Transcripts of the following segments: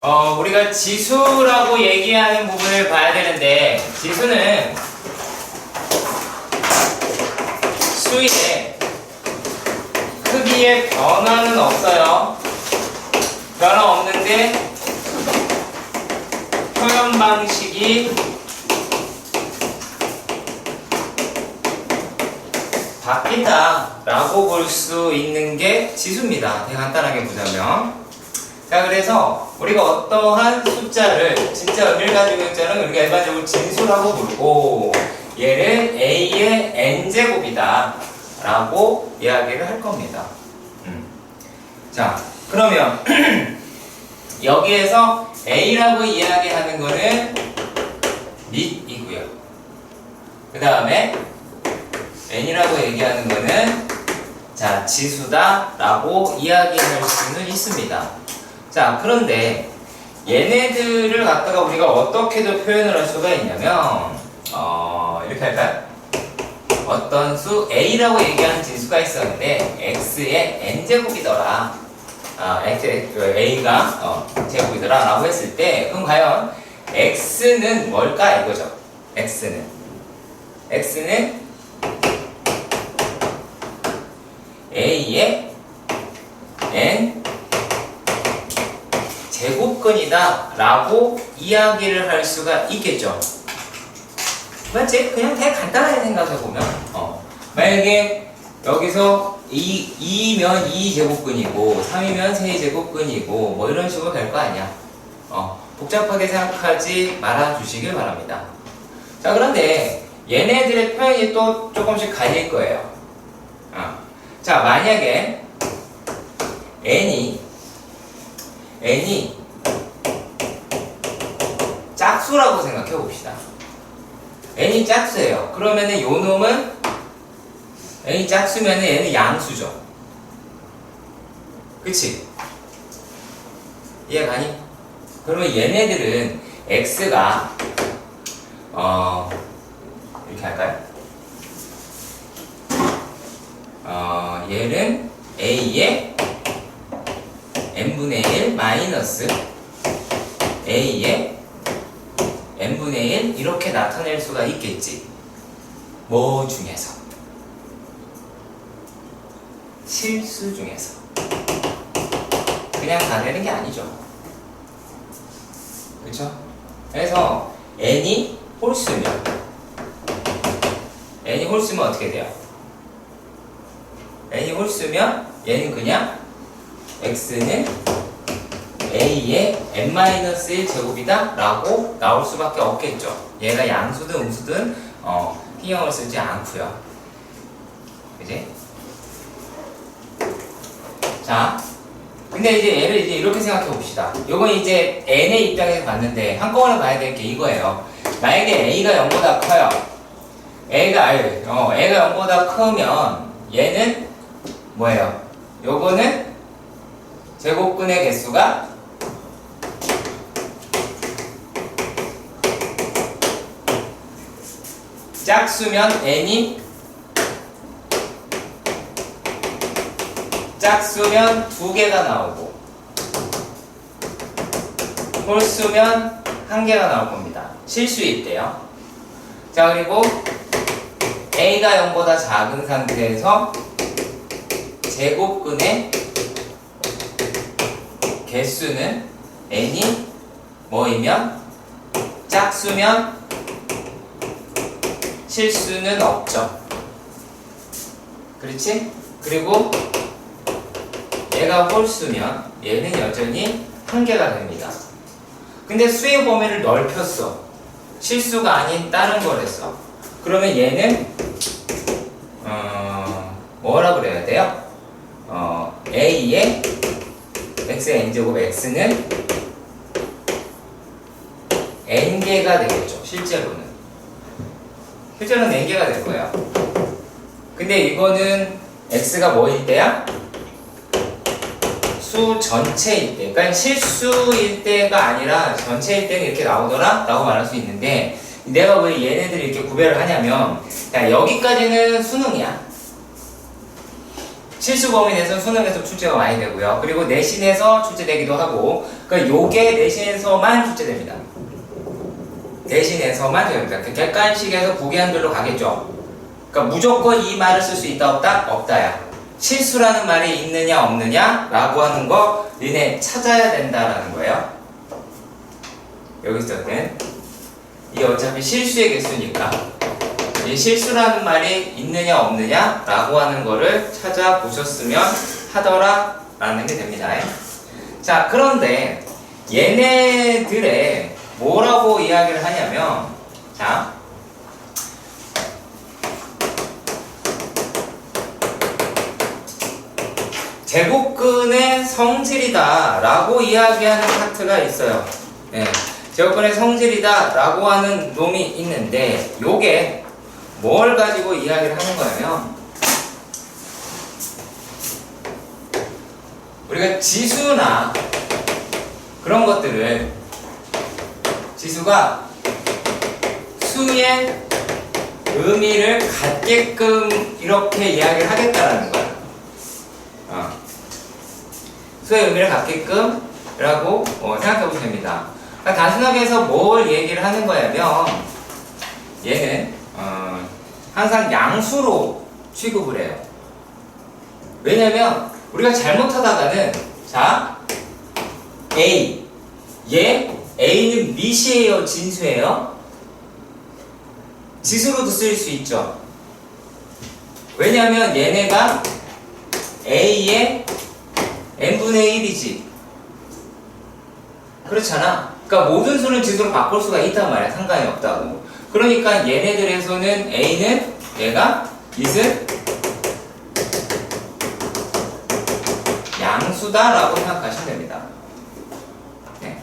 우리가 지수라고 얘기하는 부분을 봐야 되는데, 지수는 수의 크기에 변화는 없어요. 변화 없는데 표현 방식이 바뀐다 라고 볼 수 있는 게 지수입니다. 되게 간단하게 보자면, 자, 그래서 우리가 어떠한 숫자를, 진짜 의미를 가지고 있는 숫자는 우리가 일반적으로 진수라고 부르고, 얘를 a의 n제곱이다 라고 이야기를 할 겁니다. 자, 그러면 여기에서 a라고 이야기하는 거는 밑이고요. 그 다음에 n이라고 얘기하는 거는 자, 지수다 라고 이야기할 수는 있습니다. 자, 그런데 얘네들을 갖다가 우리가 어떻게도 표현을 할 수가 있냐면 이렇게 할까요? 어떤 수 a라고 얘기하는 진수가 있었는데 x의 n제곱이더라, a가 제곱이더라 라고 했을 때, 그럼 과연 x는 뭘까 이거죠. x는 a의 n 제곱근이다 라고 이야기를 할 수가 있겠죠. 맞지? 그냥 되게 간단하게 생각해보면 만약에 여기서 2면 2제곱근이고 3이면 3제곱근이고 뭐 이런 식으로 될 거 아니야. 복잡하게 생각하지 말아주시길 바랍니다. 자, 그런데 얘네들의 표현이 또 조금씩 갈릴 거예요. 자, 만약에 n이 짝수라고 생각해 봅시다. n이 짝수예요. 그러면은 요 놈은 n이 짝수면은 얘는 양수죠. 그치? 이해가니? 그러면 얘네들은 x가 이렇게 할까요? 얘는 a의 n분의 1 마이너스 a의 n분의 1 이렇게 나타낼 수가 있겠지. 뭐 중에서? 실수 중에서. 그냥 다 되는 게 아니죠. 그쵸? 그래서 n이 홀수면 어떻게 돼요? n이 홀수면 얘는 그냥 x는 a의 n-1 제곱이다 라고 나올 수밖에 없겠죠. 얘가 양수든 음수든 신경을 쓰지 않고요. 그지? 자, 근데 이제 얘를 이제 이렇게 생각해 봅시다. 요건 이제 n의 입장에서 봤는데 한꺼번에 봐야 될 게 이거예요. 만약에 a가 0보다 커요. a가 0보다 크면 얘는 뭐예요? 요거는 제곱근의 개수가 짝수면 n이 짝수면 2개가 나오고 홀수면 1개가 나올 겁니다. 실수일 때요. 자, 그리고 a가 0보다 작은 상태에서 제곱근의 개수는 n이 뭐이면 짝수면 실수는 없죠. 그렇지? 그리고 얘가 홀수면 얘는 여전히 1개가 됩니다. 근데 수의 범위를 넓혔어. 실수가 아닌 다른 거랬어. 그러면 얘는 뭐라 그래야 돼요? a의 x의 n제곱 x는 n개가 되겠죠. 실제로는 n개가 될 거예요. 근데 이거는 x가 뭐일 때야? 수 전체일 때, 그러니까 실수일 때가 아니라 전체일 때는 이렇게 나오더라 라고 말할 수 있는데, 내가 왜 얘네들을 이렇게 구별을 하냐면, 자, 여기까지는 수능이야. 실수 범위 내에서 수능에서 출제가 많이 되고요. 그리고 내신에서 출제되기도 하고, 그러니까 요게 내신에서만 출제됩니다. 내신에서만 됩니다. 그 객관식에서 부기한별로 가겠죠. 그러니까 무조건 이 말을 쓸 수 있다 없다? 없다야. 실수라는 말이 있느냐 없느냐 라고 하는 거 너네 찾아야 된다라는 거예요. 여기서는 이 어차피 실수의 개수니까 이 실수라는 말이 있느냐 없느냐 라고 하는 거를 찾아보셨으면 하더라 라는 게 됩니다. 자, 그런데 얘네들의 뭐라고 이야기를 하냐면, 자, 제곱근의 성질이다 라고 이야기하는 파트가 있어요. 네. 제곱근의 성질이다 라고 하는 놈이 있는데, 요게 뭘 가지고 이야기를 하는 거냐면, 우리가 지수나 그런 것들을, 지수가 수의 의미를 갖게끔 이렇게 이야기를 하겠다라는 거야. 수의 의미를 갖게끔 라고 생각해 보시면 됩니다. 그러니까 단순하게 해서 뭘 얘기를 하는 거냐면, 얘는 항상 양수로 취급을 해요. 왜냐면 우리가 잘못하다가는, 자, A, A는 미시예요, 진수예요? 지수로도 쓰일 수 있죠. 왜냐면 얘네가 A의 n분의 1이지. 그렇잖아. 그러니까 모든 수는 지수로 바꿀 수가 있단 말이야. 상관이 없다고. 그러니까 얘네들에서는 A는 얘가 있은 양수다라고 생각하시면 됩니다. 네.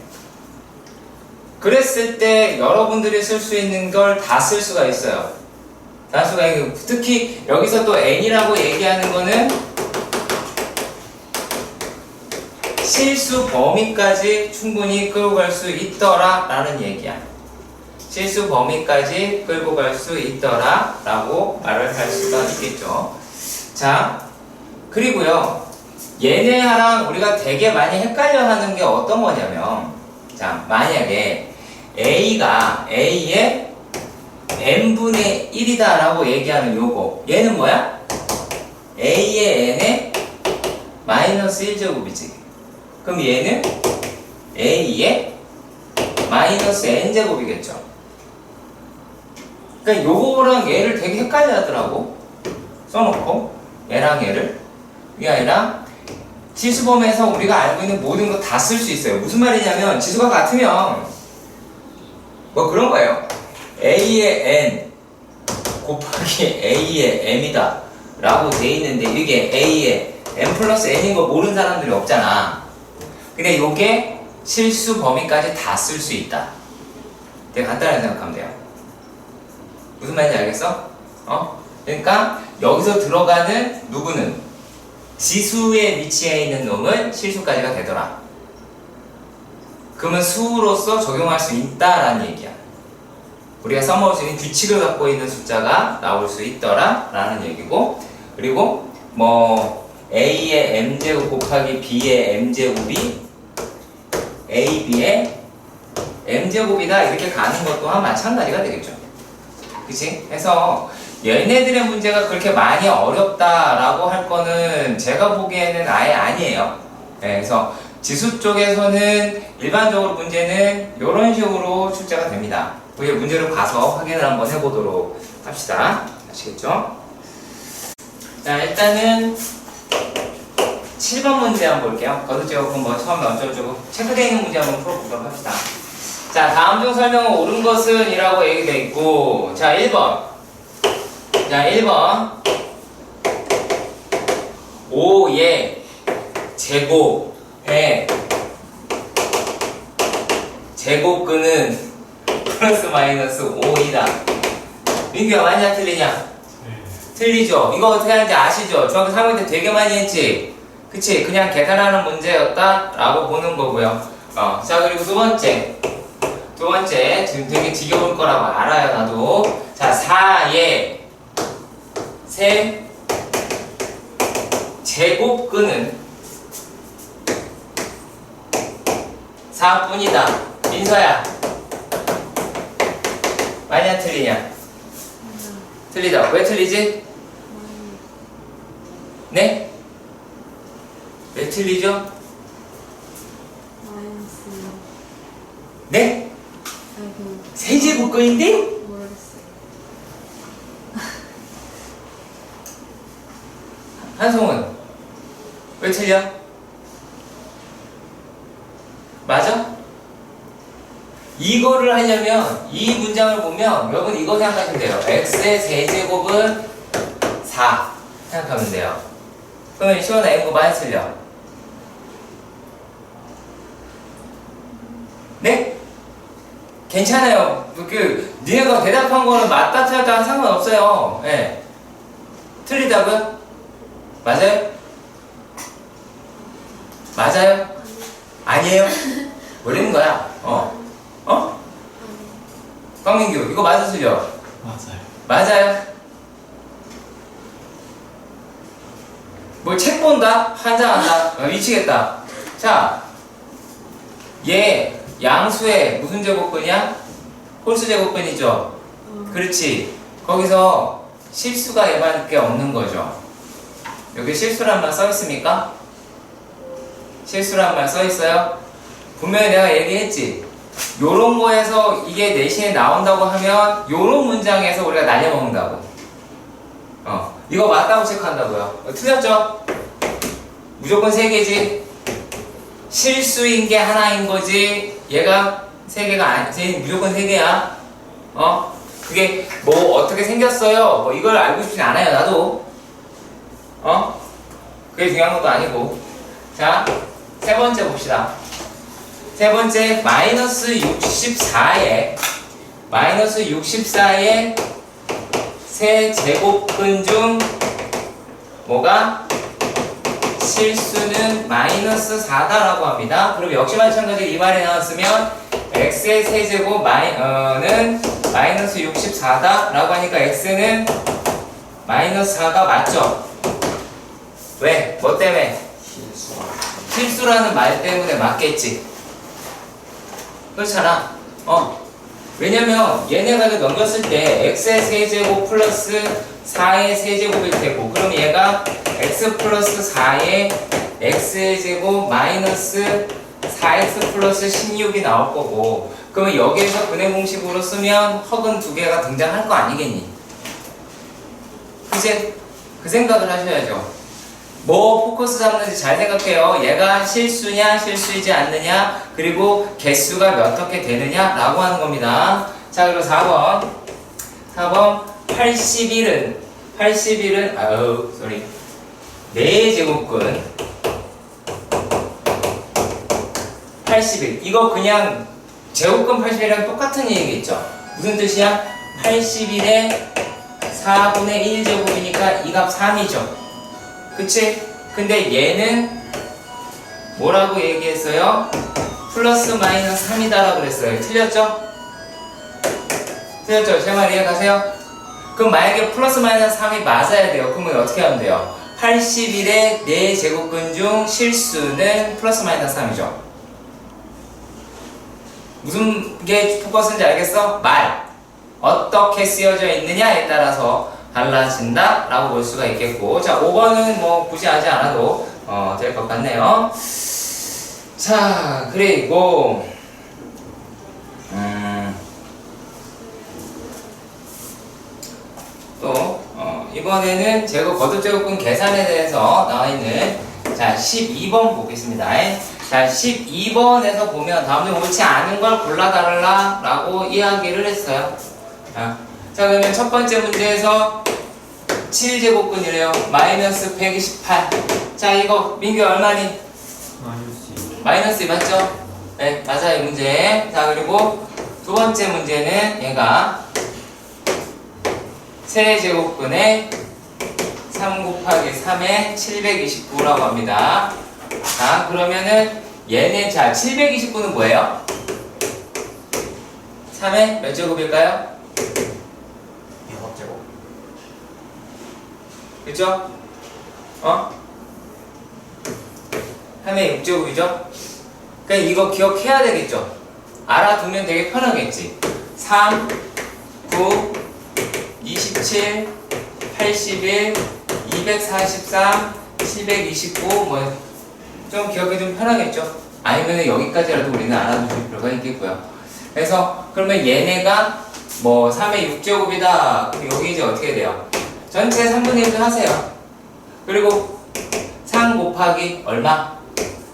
그랬을 때 여러분들이 쓸 수 있는 걸 다 쓸 수가 있어요. 다 수가 있고, 특히 여기서 또 n이라고 얘기하는 거는 실수 범위까지 충분히 끌고 갈 수 있더라 라는 얘기야. 실수 범위까지 끌고 갈 수 있더라 라고 말을 할 수가 있겠죠. 자, 그리고요, 얘네랑 우리가 되게 많이 헷갈려 하는 게 어떤 거냐면, 자, 만약에 A가 A의 n분의 1이다 라고 얘기하는 요거, 얘는 뭐야? A의 n의 마이너스 1제곱이지. 그럼 얘는 A의 마이너스 n제곱이겠죠. 그러니까 요거랑 얘를 되게 헷갈려 하더라고. 써놓고 얘랑 얘를. 이게 아니라 지수범에서 우리가 알고 있는 모든 거 다 쓸 수 있어요. 무슨 말이냐면, 지수가 같으면 뭐 그런 거예요. A의 n 곱하기 A의 m이다 라고 돼 있는데, 이게 A의 m 플러스 n인 거 모르는 사람들이 없잖아. 근데 요게 실수 범위까지 다 쓸 수 있다. 되게 간단하게 생각하면 돼요. 무슨 말인지 알겠어? 그러니까 여기서 들어가는 누구는 지수의 위치에 있는 놈은 실수까지가 되더라. 그러면 수로서 적용할 수 있다라는 얘기야. 우리가 써먹을 수 있는 규칙을 갖고 있는 숫자가 나올 수 있더라 라는 얘기고, 그리고 뭐 A의 m제곱 곱하기 B의 m제곱이 AB의 m제곱이다 이렇게 가는 것 또한 마찬가지가 되겠죠. 그치? 그래서 얘네들의 문제가 그렇게 많이 어렵다라고 할 거는 제가 보기에는 아예 아니에요. 네, 그래서 지수 쪽에서는 일반적으로 문제는 이런 식으로 출제가 됩니다. 우리 문제를 봐서 확인을 한번 해보도록 합시다. 아시겠죠? 자, 일단은 7번 문제 한번 볼게요. 거듭제곱은 뭐 처음에 어쩌고저쩌고 체크되어 있는 문제 한번 풀어보도록 합시다. 자, 다음 중 설명은 옳은 것은 이라고 얘기되어 있고, 자, 1번. 자, 1번. 5의 제곱의 제곱근은 플러스 마이너스 5이다. 민규야, 맞냐 틀리냐? 틀리죠? 이거 어떻게 하는지 아시죠? 중학교 3학년 때 되게 많이 했지? 그치? 그냥 계산하는 문제였다 라고 보는 거고요. 자, 그리고 두 번째 지금 되게 지겨울 거라고 알아요, 나도. 자, 4의 세 제곱근은 4뿐이다. 민서야. 맞냐 틀리냐? 틀리다. 왜 틀리지? 네? 왜 틀리죠? 마이너스. 네? 아이고. 세제곱근인데? 모르겠어요. 한송은 왜 틀려? 맞아? 이거를 하려면 이 문장을 보면 여러분 이거 생각하시면 돼요. x의 세제곱은 4 생각하면 돼요. 그러면 시원아 이거 많이 틀려. 네? 괜찮아요. 니네가 대답한 거는 맞다 틀렸다 상관없어요. 네. 틀리다고요? 맞아요? 맞아요? 아니에요? 모르는 거야. 강민규 이거 맞아 틀려? 맞아요. 맞아요. 뭐 책 본다? 환장한다? 미치겠다. 자, 얘 양수의 무슨 제곱근이야? 홀수 제곱근이죠. 그렇지. 거기서 실수가 얘밖에 없는 거죠. 여기 실수란 말 써 있습니까? 실수란 말 써 있어요? 분명히 내가 얘기했지. 요런 거에서 이게 내신에 나온다고 하면 요런 문장에서 우리가 날려먹는다고. 이거 맞다고 체크한다고요. 틀렸죠? 무조건 3개지. 실수인 게 하나인 거지. 얘가 3개가 아니, 무조건 3개야. 그게 뭐 어떻게 생겼어요? 뭐 이걸 알고 싶진 않아요, 나도. 그게 중요한 것도 아니고. 자, 세 번째 봅시다. 세 번째, 마이너스 64의 세 제곱근 중 뭐가? 실수는 마이너스 4다라고 합니다. 그럼 역시 마찬가지로 이 말이 나왔으면 x의 세제곱 는 마이너스 64다 라고 하니까 x는 마이너스 4가 맞죠? 왜? 뭐 때문에? 실수라는 말 때문에 맞겠지. 그렇잖아. 왜냐면 얘네가 넘겼을 때 x의 세제곱 플러스 4의 세제곱일 테고, 그럼 얘가 x 플러스 4의 x의 제곱 마이너스 4x 플러스 16이 나올 거고, 그러면 여기에서 근해 공식으로 쓰면 허근 2개가 등장할 거 아니겠니? 그치? 그 생각을 하셔야죠. 뭐 포커스 잡는지 잘 생각해요. 얘가 실수냐 실수이지 않느냐, 그리고 개수가 몇 어떻게 되느냐 라고 하는 겁니다. 자, 그리고 4번 81은 4제곱근 81, 이거 그냥 제곱근 81이랑 똑같은 얘기겠죠. 무슨 뜻이야? 81의 4분의 1제곱이니까 이 값 3이죠. 그치? 근데 얘는 뭐라고 얘기했어요? 플러스 마이너스 3이다라고 그랬어요. 틀렸죠? 틀렸죠? 제 말 이해가세요? 그럼 만약에 플러스 마이너스 3이 맞아야 돼요. 그러면 어떻게 하면 돼요? 81의 4제곱근 중 실수는 플러스 마이너스 3이죠. 무슨 게 포커스인지 알겠어? 말. 어떻게 쓰여져 있느냐에 따라서 달라진다 라고 볼 수가 있겠고, 자 5번은 뭐 굳이 하지 않아도 될 것 같네요. 자, 그리고 또 이번에는 제곱 거듭제곱근 계산에 대해서 나와 있는 자 12번 보겠습니다. 자 12번에서 보면 다음 중 옳지 않은 걸 골라달라 라고 이야기를 했어요. 자, 그러면 첫 번째 문제에서 7제곱근이래요. 마이너스 128. 자, 이거 민규 얼마니? 마이너스 2 맞죠? 네, 맞아요, 이 문제. 자, 그리고 두 번째 문제는 얘가 세제곱근에 3 곱하기 3에 729라고 합니다. 자, 그러면은 얘네, 자, 729는 뭐예요? 3의 몇 제곱일까요? 6제곱. 그죠? 3의 6제곱이죠? 그러니까 이거 기억해야 되겠죠? 알아두면 되게 편하겠지. 3, 9, 27, 81, 243, 729, 뭐 좀 기억이 좀 편하겠죠? 아니면 여기까지라도 우리는 알아두실 필요가 있겠고요. 그래서 그러면 얘네가 뭐 3의 6제곱이다. 그럼 여기 이제 어떻게 돼요? 전체 3분의 1도 하세요. 그리고 3 곱하기 얼마?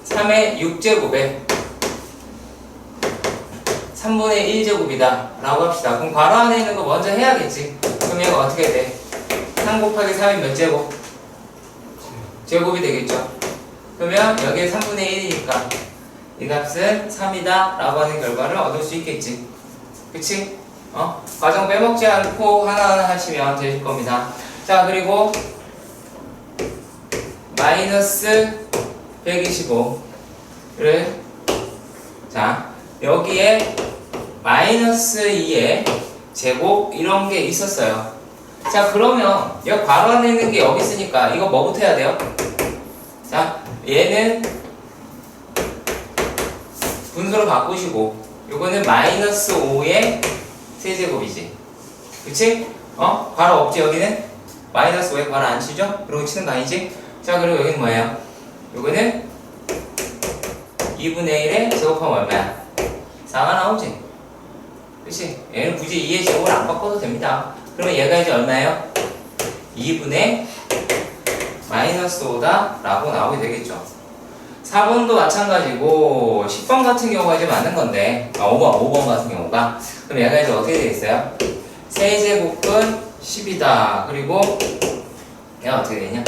3의 6제곱에 3분의 1제곱이다 라고 합시다. 그럼 괄호 안에 있는 거 먼저 해야겠지. 그럼 얘가 어떻게 돼? 3 곱하기 3이 몇 제곱? 제곱이 되겠죠. 그러면 여기에 3분의 1이니까 이 값은 3이다 라고 하는 결과를 얻을 수 있겠지. 그치? 과정 빼먹지 않고 하나하나 하시면 되실 겁니다. 자, 그리고 마이너스 125를 자, 여기에 마이너스 2의 제곱 이런 게 있었어요. 자, 그러면 여기 괄호 안에 있는 게 여기 있으니까 이거 뭐부터 해야 돼요? 자, 얘는 분수로 바꾸시고 요거는 마이너스 5의 세제곱이지. 그치? 괄호 없지 여기는? 마이너스 5에 괄호 안 치죠? 그러고 치는 거 아니지? 자, 그리고 여기는 뭐예요? 요거는 2분의 1에 제곱하면 얼마야? 4가 나오지? 그치? 얘는 굳이 2의 제곱을 안 바꿔도 됩니다. 그러면 얘가 이제 얼마예요? 2분의 마이너스 5다 라고 나오게 되겠죠. 4번도 마찬가지고 10번 같은 경우가 이제 맞는 건데 5번 같은 경우가 그럼 얘가 이제 어떻게 되겠어요? 세제곱은 10이다. 그리고 얘가 어떻게 되냐?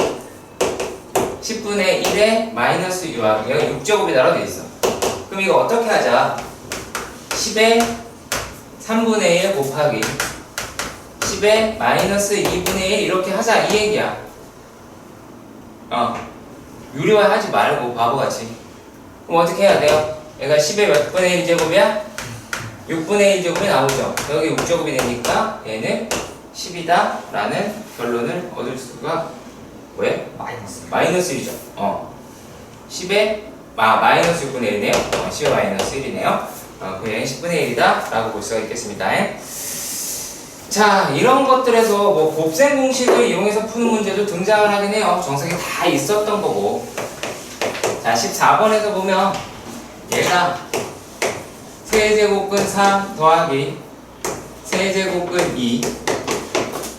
10분의 1에 마이너스 6, 얘가 6제곱이다라고 되어 있어. 그럼 이거 어떻게 하자? 10에 3분의 1 곱하기 10에 마이너스 2분의 1 이렇게 하자 이 얘기야. 유리화 하지 말고 바보같이. 그럼 어떻게 해야 돼요? 얘가 10의 몇 분의 1 제곱이야? 6분의 1 제곱이 나오죠. 여기 6제곱이 되니까 얘는 10이다 라는 결론을 얻을 수가 왜? 마이너스 1이죠. 10에 마이너스 6분의 1이네요. 10의 마이너스 1이네요. 그냥 10분의 1이다 라고 볼 수가 있겠습니다. 자, 이런 것들에서 뭐 곱셈 공식을 이용해서 푸는 문제도 등장을 하긴 해요. 정석이 다 있었던 거고. 자, 14번에서 보면 얘가 세제곱근 3 더하기 세제곱근 2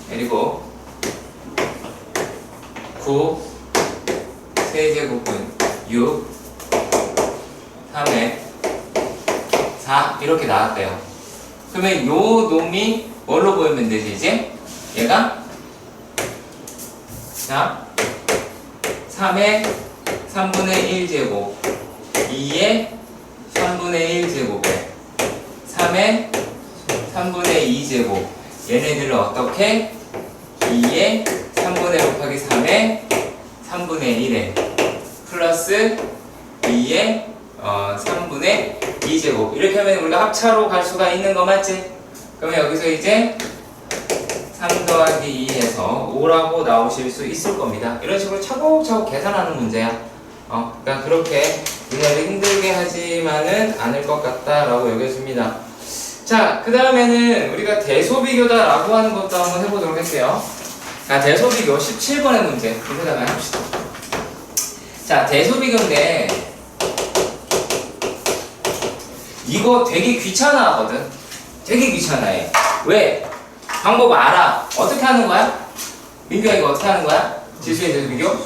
그리고 9 세제곱근 6 3에 4 이렇게 나왔대요. 그러면 요 놈이 뭘로 보이면 되지 이제? 얘가 자 3의 3분의 1제곱 2의 3분의 1제곱에 3의 3분의 2제곱 얘네들을 어떻게? 2의 3분의 곱하기 3의 3분의 1에 플러스 2의 3분의 2제곱 이렇게 하면 우리가 합차로 갈 수가 있는 거 맞지? 그러면 여기서 이제 3 더하기 2에서 5라고 나오실 수 있을 겁니다. 이런 식으로 차곡차곡 계산하는 문제야. 그러니까 그렇게 눈에를 힘들게 하지만은 않을 것 같다라고 여겨집니다. 자, 그 다음에는 우리가 대소비교다라고 하는 것도 한번 해보도록 할게요. 자, 대소비교 17번의 문제 이거다가 합시다. 자, 대소비교인데 이거 되게 귀찮아 하거든. 되게 귀찮아해. 왜? 방법 알아. 어떻게 하는 거야? 민규야 이거 어떻게 하는 거야? 지수의 대소비교?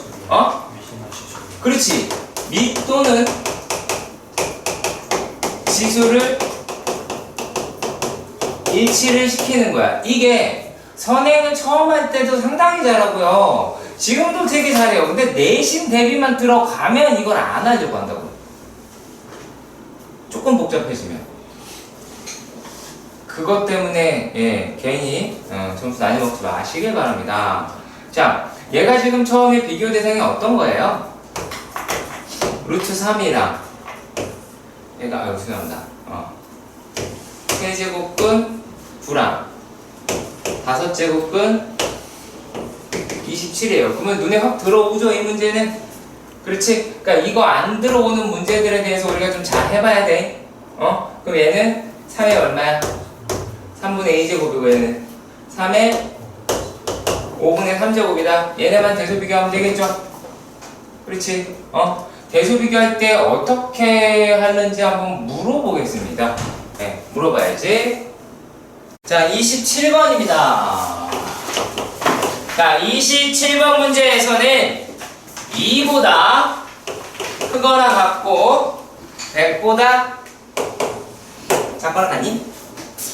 그렇지. 미 또는 지수를 일치를 시키는 거야. 이게 선행을 처음 할 때도 상당히 잘하고요. 지금도 되게 잘해요. 근데 내신 대비만 들어가면 이걸 안 하려고 한다고. 조금 복잡해지면. 그것 때문에 괜히 점수 많이 먹지 마시길 바랍니다. 자, 얘가 지금 처음에 비교 대상이 어떤 거예요? 루트 3이랑 얘가 여기서 나온다. 세제곱근 9랑 5제곱근 27이에요. 그러면 눈에 확 들어오죠 이 문제는? 그렇지? 그러니까 이거 안 들어오는 문제들에 대해서 우리가 좀 잘 해봐야 돼. 그럼 얘는 3의 얼마야? 3분의 2제곱이고 얘는 3의 5분의 3제곱이다. 얘네만 대소 비교하면 되겠죠? 그렇지? 대소 비교할 때 어떻게 하는지 한번 물어보겠습니다. 네, 물어봐야지. 자, 27번입니다. 자, 27번 문제에서는 2보다 크거나 같고 100보다 작거나 같니?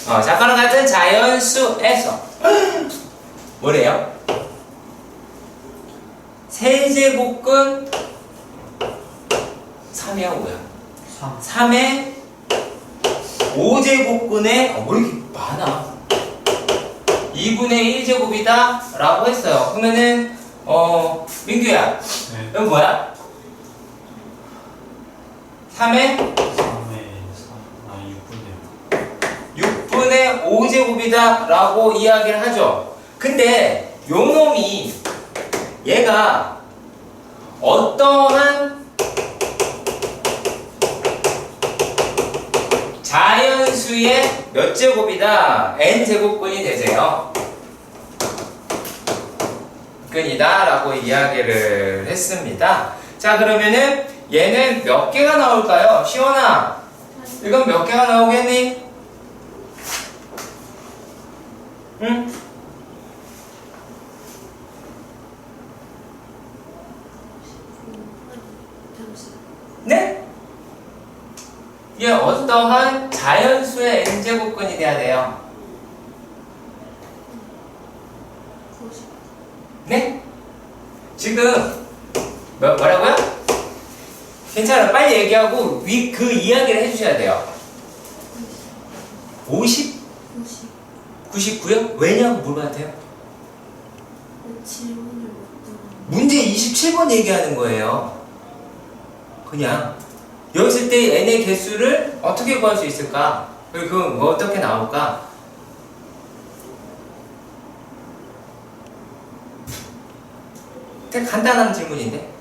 작거나 같은 자연수에서 뭐래요? 세제곱근 3이야 5야? 3의 5제곱근에 뭐 이렇게 많아? 2분의 1제곱이다 라고 했어요. 그러면은 민규야 네. 이건 뭐야? 3의 6분의 5제곱이다 라고 이야기를 하죠. 근데 요 놈이 얘가 어떠한 자연수의 몇 제곱이다? n제곱근이 되세요. 근이다 라고 이야기를 했습니다. 자, 그러면은 얘는 몇 개가 나올까요? 시원아, 이건 몇 개가 나오겠니? 응? 네? 얘 어떠한 자연수의 n제곱근이 돼야 돼요? 네? 지금 뭐라고요? 괜찮아, 빨리 얘기하고 그 이야기를 해주셔야 돼요. 50? 99요? 왜냐고 물어봐도 돼요? 질문을 못 들어. 문제 27번 얘기하는 거예요. 그냥 여기 있을 때 n의 개수를 어떻게 구할 수 있을까? 그리고 뭐 어떻게 나올까? 되게 간단한 질문인데.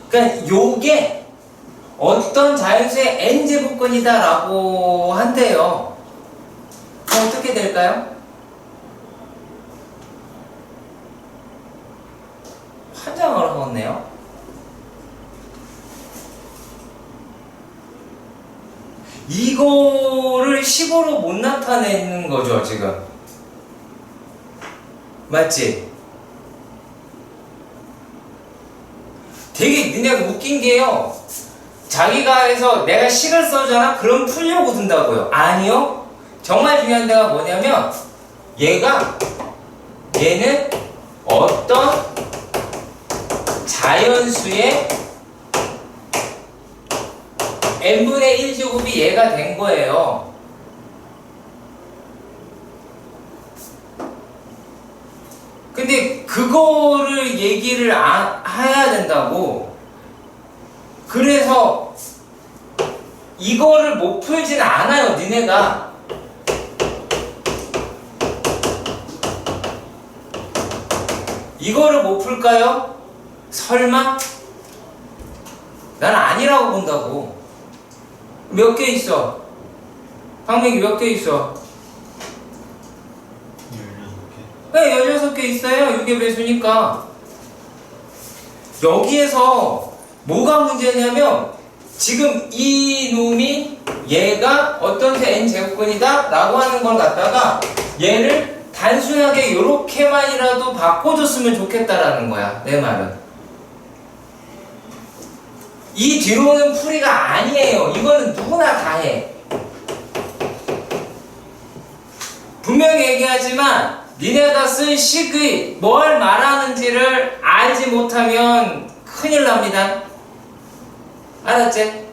그러니까 요게 어떤 자연수의 n제곱근이다 라고 한대요. 그럼 어떻게 될까요? 환장을 하겠네요. 이거를 식으로 못 나타내는 거죠, 지금. 맞지? 되게 니네가 웃긴 게요. 자기가 해서 내가 식을 써잖아? 그럼 풀려고 든다고요. 아니요. 정말 중요한 데가 뭐냐면 얘는 어떤 자연수의 n분의 1제곱이 얘가 된 거예요. 근데 그거를 얘기를 해야 된다고. 그래서 이거를 못 풀진 않아요, 니네가. 이거를 못 풀까요? 설마? 난 아니라고 본다고. 몇 개 있어? 방명이 몇 개 있어? 16개. 네, 16개 있어요. 6의 배수니까. 여기에서 뭐가 문제냐면 지금 이 놈이 얘가 어떤 n제곱근이다 라고 하는 걸 갖다가 얘를 단순하게 이렇게만이라도 바꿔줬으면 좋겠다라는 거야, 내 말은. 이 뒤로는 풀이가 아니에요. 이거는 누구나 다 해. 분명히 얘기하지만 니네가 쓴 식의 뭘 말하는지를 알지 못하면 큰일 납니다. 알았지?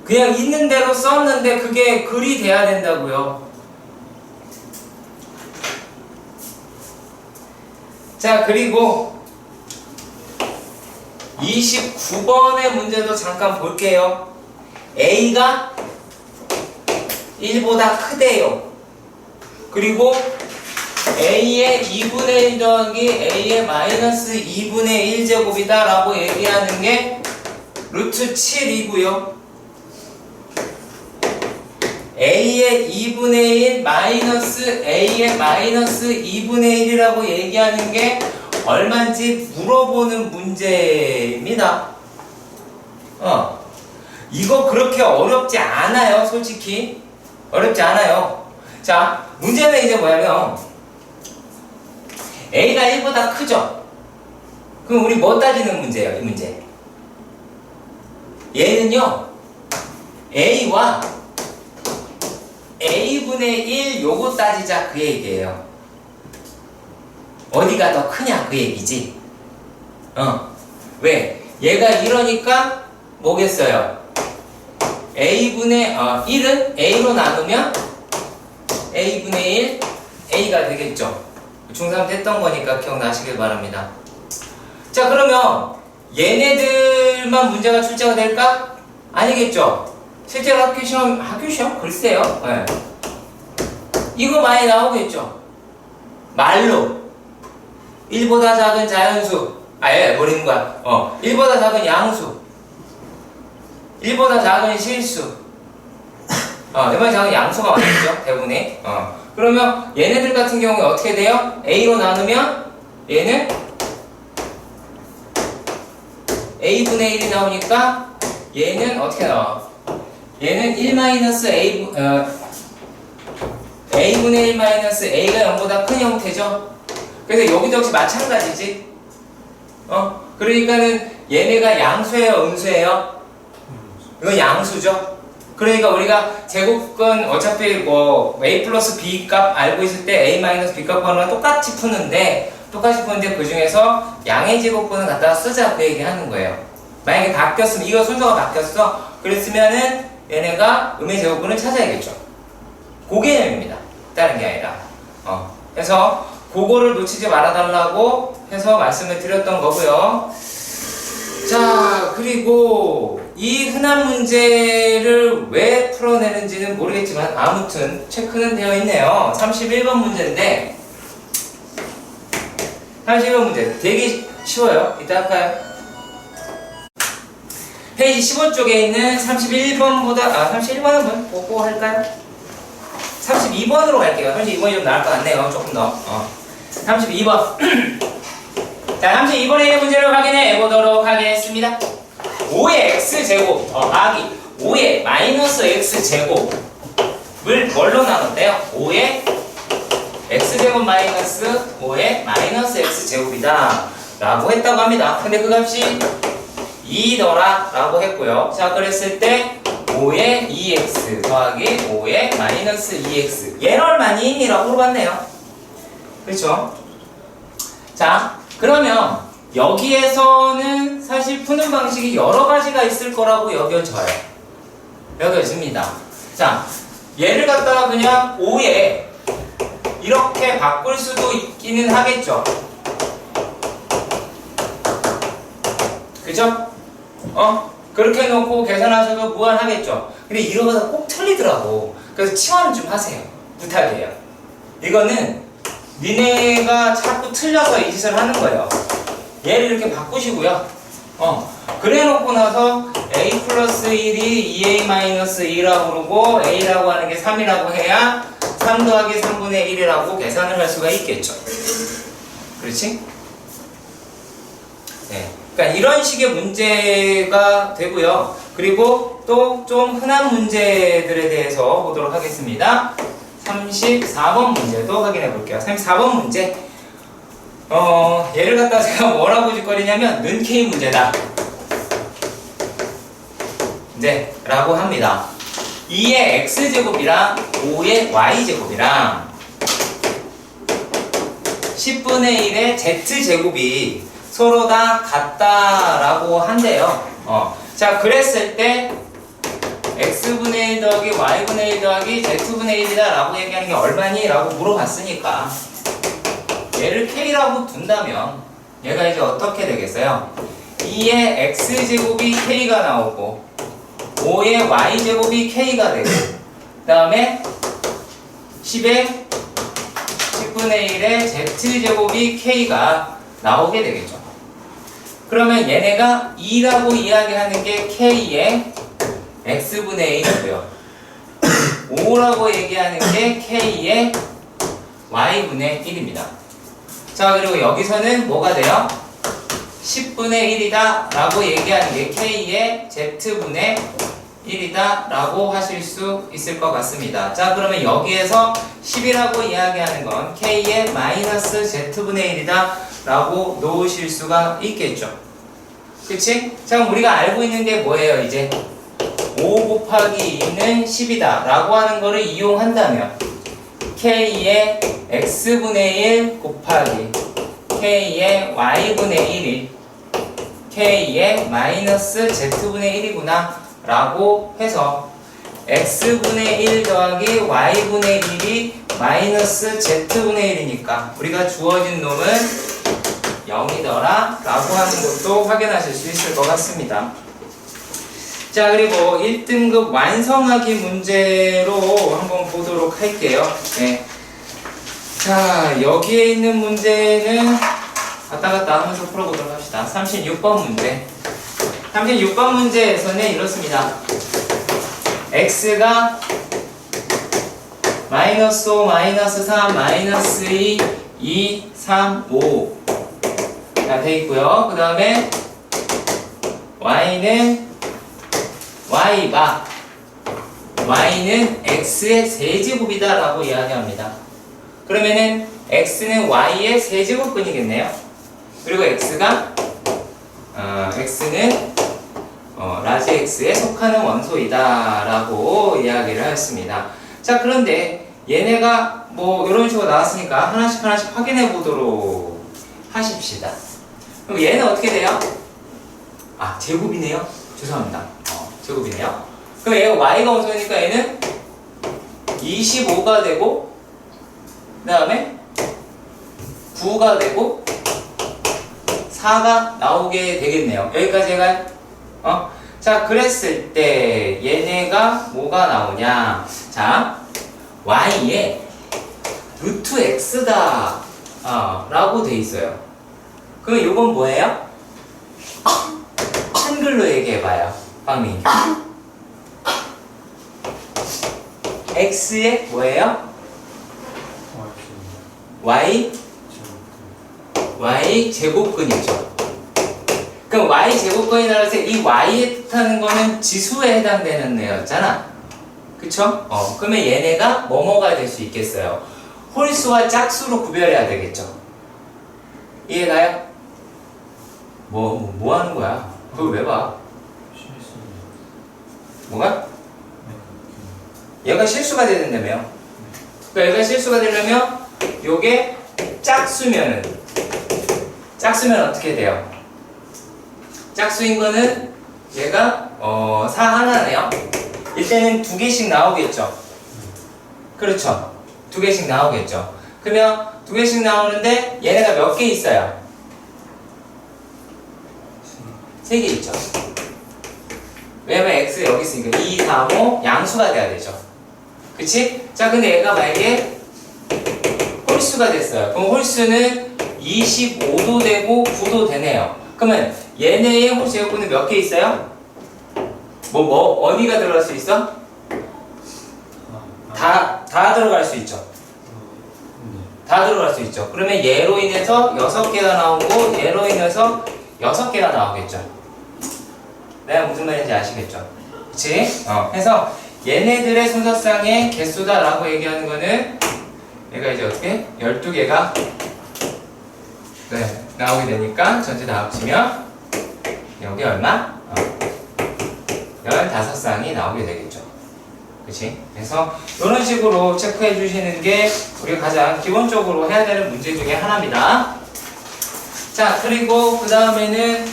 그냥 있는 대로 썼는데 그게 글이 돼야 된다고요. 자, 그리고 29번의 문제도 잠깐 볼게요. A가 1보다 크대요. 그리고 a의 2분의 1 더하기 a의 마이너스 2분의 1제곱이다 라고 얘기하는 게 루트 7이고요. a의 2분의 1 마이너스 a의 마이너스 2분의 1이라고 얘기하는 게 얼마인지 물어보는 문제입니다. 이거 그렇게 어렵지 않아요. 솔직히 어렵지 않아요. 자, 문제는 이제 뭐냐면 a가 1보다 크죠? 그럼 우리 뭐 따지는 문제예요? 이 문제 얘는요 a와 a분의 1 요거 따지자 그 얘기예요. 어디가 더 크냐 그 얘기지. 왜? 얘가 이러니까 뭐겠어요? a분의 1은 a로 나누면 a분의 1 a가 되겠죠. 중3 했던 거니까 기억나시길 바랍니다. 자, 그러면 얘네들만 문제가 출제가 될까? 아니겠죠. 실제로 학교 시험? 글쎄요. 네. 이거 많이 나오겠죠. 말로 1보다 작은 자연수, 버리는 거야. 1보다 작은 양수, 1보다 작은 실수. 이번에 작은 양수가 맞겠죠, 대부분이. 그러면 얘네들 같은 경우에 어떻게 돼요? a로 나누면 얘는 a분의 1이 나오니까 얘는 어떻게 나와? 얘는 1-a, a분의 1 마이너스 a가 0보다 큰 형태죠. 그래서 여기도 역시 마찬가지지. 그러니까는 얘네가 양수예요, 음수예요? 이건 양수죠. 그러니까 우리가 제곱근 어차피 뭐 a 플러스 b 값 알고 있을 때 a 마이너스 b 값 구하는 건 똑같이 푸는데 그 중에서 양의 제곱근을 갖다가 쓰자 그 얘기 하는 거예요. 만약에 바뀌었으면 이거 순서가 바뀌었어 그랬으면은 얘네가 음의 제곱근을 찾아야겠죠. 그 개념입니다. 다른 게 아니라. 그래서 그거를 놓치지 말아달라고 해서 말씀을 드렸던 거고요. 자, 그리고 이 흔한 문제를 왜 풀어내는지는 모르겠지만 아무튼 체크는 되어 있네요. 31번 문제인데 31번 문제 되게 쉬워요. 이따 할까요? 페이지 15쪽에 있는 31번보다 31번은 보고 할까요? 32번으로 갈게요. 32번이 좀 나을 것 같네요. 조금 더 32번 자, 32번에 있는 문제를 확인해 보도록 하겠습니다. 5의 x제곱 더하기 5의 마이너스 x제곱을 뭘로 나눴대요? 5의 x제곱 마이너스 5의 마이너스 x제곱이다 라고 했다고 합니다. 근데 그 값이 2더라 라고 했고요. 자, 그랬을 때 5의 2x 더하기 5의 마이너스 2x 얘는 얼마니? 라고 물어봤네요. 그렇죠? 자, 그러면 여기에서는 사실 푸는 방식이 여러 가지가 있을 거라고 여겨져요. 여겨집니다. 자, 얘를 갖다가 그냥 5에 이렇게 바꿀 수도 있기는 하겠죠. 그죠? 그렇게 놓고 계산하셔도 무한하겠죠. 근데 이러다가 꼭 틀리더라고. 그래서 치환을 좀 하세요. 부탁이에요. 이거는 니네가 자꾸 틀려서 이 짓을 하는 거예요. 얘를 이렇게 바꾸시고요. 그래 놓고 나서 a 플러스 1이 2a 마이너스 2라고 그러고 a라고 하는 게 3이라고 해야 3 더하기 3분의 1이라고 계산을 할 수가 있겠죠. 그렇지? 네. 그러니까 이런 식의 문제가 되고요. 그리고 또 좀 흔한 문제들에 대해서 보도록 하겠습니다. 34번 문제도 확인해 볼게요. 34번 문제. 얘를 갖다 제가 뭐라고 짓거리냐면 는K 문제다. 네, 라고 합니다. 2의 x제곱이랑 5의 y제곱이랑 10분의 1의 z제곱이 서로 다 같다라고 한대요. 자, 그랬을 때 x분의 1 더하기 y분의 1 더하기 z분의 1이다 라고 얘기하는 게 얼마니? 라고 물어봤으니까 얘를 k라고 둔다면 얘가 이제 어떻게 되겠어요? 2의 x제곱이 k가 나오고 5의 y제곱이 k가 되고 그 다음에 10의 x분의 1의 z제곱이 k가 나오게 되겠죠. 그러면 얘네가 2라고 이야기하는 게 k의 x분의 1이고요. 5라고 얘기하는 게 k의 y분의 1입니다. 자, 그리고 여기서는 뭐가 돼요? 10분의 1이다 라고 얘기하는 게 k의 z분의 1이다 라고 하실 수 있을 것 같습니다. 자, 그러면 여기에서 10이라고 이야기하는 건 k의 마이너스 z분의 1이다 라고 놓으실 수가 있겠죠. 그치? 자, 그럼 우리가 알고 있는 게 뭐예요? 이제 5 곱하기 2는 10이다 라고 하는 거를 이용한다면 k의 x분의 1 곱하기 k의 y분의 1이 k의 마이너스 z분의 1이구나 라고 해서 x분의 1 더하기 y분의 1이 마이너스 z분의 1이니까 우리가 주어진 놈은 0이더라 라고 하는 것도 확인하실 수 있을 것 같습니다. 자, 그리고 1등급 완성하기 문제로 한번 보도록 할게요. 네. 자, 여기에 있는 문제는 왔다 갔다 하면서 풀어보도록 합시다. 36번 문제. 36번 문제에서는 이렇습니다. x가 마이너스 5, 마이너스 3, 마이너스 2, 2, 3, 5 자, 돼 있고요. 그 다음에 y는 y는 x의 세제곱이다 라고 이야기합니다. 그러면은 x는 y의 세제곱근이겠네요. 그리고 x가 x는 라지 x에 속하는 원소이다 라고 이야기를 했습니다. 자, 그런데 얘네가 뭐 이런 식으로 나왔으니까 하나씩 확인해 보도록 하십시다. 그럼 얘는 어떻게 돼요? 아, 제곱이네요. 죄송합니다. 제곱이네요. 그럼 얘가 y가 원소니까 얘는 25가 되고 그 다음에 9가 되고 4가 나오게 되겠네요. 여기까지 해가요? 자, 그랬을 때 얘네가 뭐가 나오냐? 자, y에 루트 x다 라고 돼 있어요. 그럼 이건 뭐예요? 한글로 얘기해봐요, 박민규. x의 뭐예요? y 제곱근이죠. 그럼 y 제곱근이라고 해서 이 y에 뜻하는 거는 지수에 해당되는 애였잖아. 그쵸? 그러면 얘네가 뭐뭐가 될 수 있겠어요? 홀수와 짝수로 구별해야 되겠죠. 이해가요? 뭐 하는 거야? 그걸 왜 봐? 뭐가? 얘가 실수가 되는다며요. 그러니까 얘가 실수가 되려면 요게 짝수면 어떻게 돼요? 짝수인 거는 얘가 4 하나네요. 이때는 2개씩 나오겠죠. 그렇죠. 2개씩 나오겠죠. 그러면 2개씩 나오는데 얘네가 몇 개 있어요? 3개 있죠. 왜냐면 x 여기 있으니까 2, 3, 5 양수가 돼야 되죠. 그치? 자, 근데 얘가 만약에 홀수가 됐어요. 그럼 홀수는 25도 되고 9도 되네요. 그러면 얘네의 홀수 제곱근은 몇 개 있어요? 어디가 들어갈 수 있어? 다 들어갈 수 있죠. 다 들어갈 수 있죠. 그러면 얘로 인해서 6개가 나오고 얘로 인해서 6개가 나오겠죠. 내가 무슨 말인지 아시겠죠? 그치? 그래서 얘네들의 순서상의 개수다 라고 얘기하는 거는 얘가 이제 어떻게? 12개가 나오게 되니까 전체 다 합치면 여기 얼마? 15쌍이 나오게 되겠죠. 그치? 그래서 이런 식으로 체크해 주시는 게 우리가 가장 기본적으로 해야 되는 문제 중에 하나입니다. 자, 그리고 그 다음에는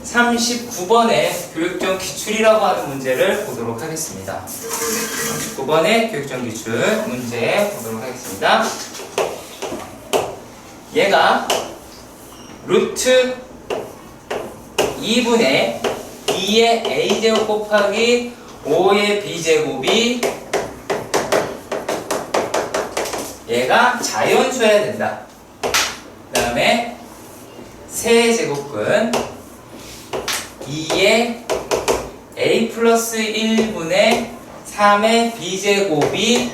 39번의 교육적 기출이라고 하는 문제를 보도록 하겠습니다. 39번의 교육적 기출 문제 보도록 하겠습니다. 얘가 루트 2분의 2의 a제곱 곱하기 5의 b제곱이 얘가 자연수여야 된다. 그 다음에 세제곱근 2의 a 플러스 1분의 3의 b제곱이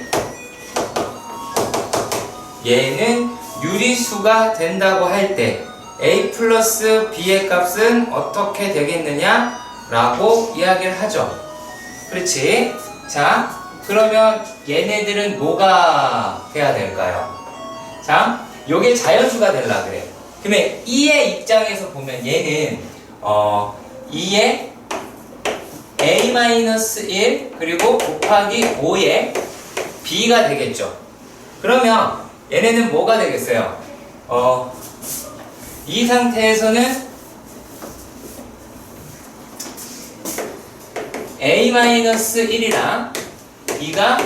얘는 유리수가 된다고 할 때 a 플러스 b의 값은 어떻게 되겠느냐 라고 이야기를 하죠. 그렇지? 자, 그러면 얘네들은 뭐가 돼야 될까요? 자, 요게 자연수가 되려 그래. 그러면 2의 입장에서 보면 얘는 2의 a-1 그리고 곱하기 5의 b가 되겠죠. 그러면 얘네는 뭐가 되겠어요? 이 상태에서는 a-1이랑 b가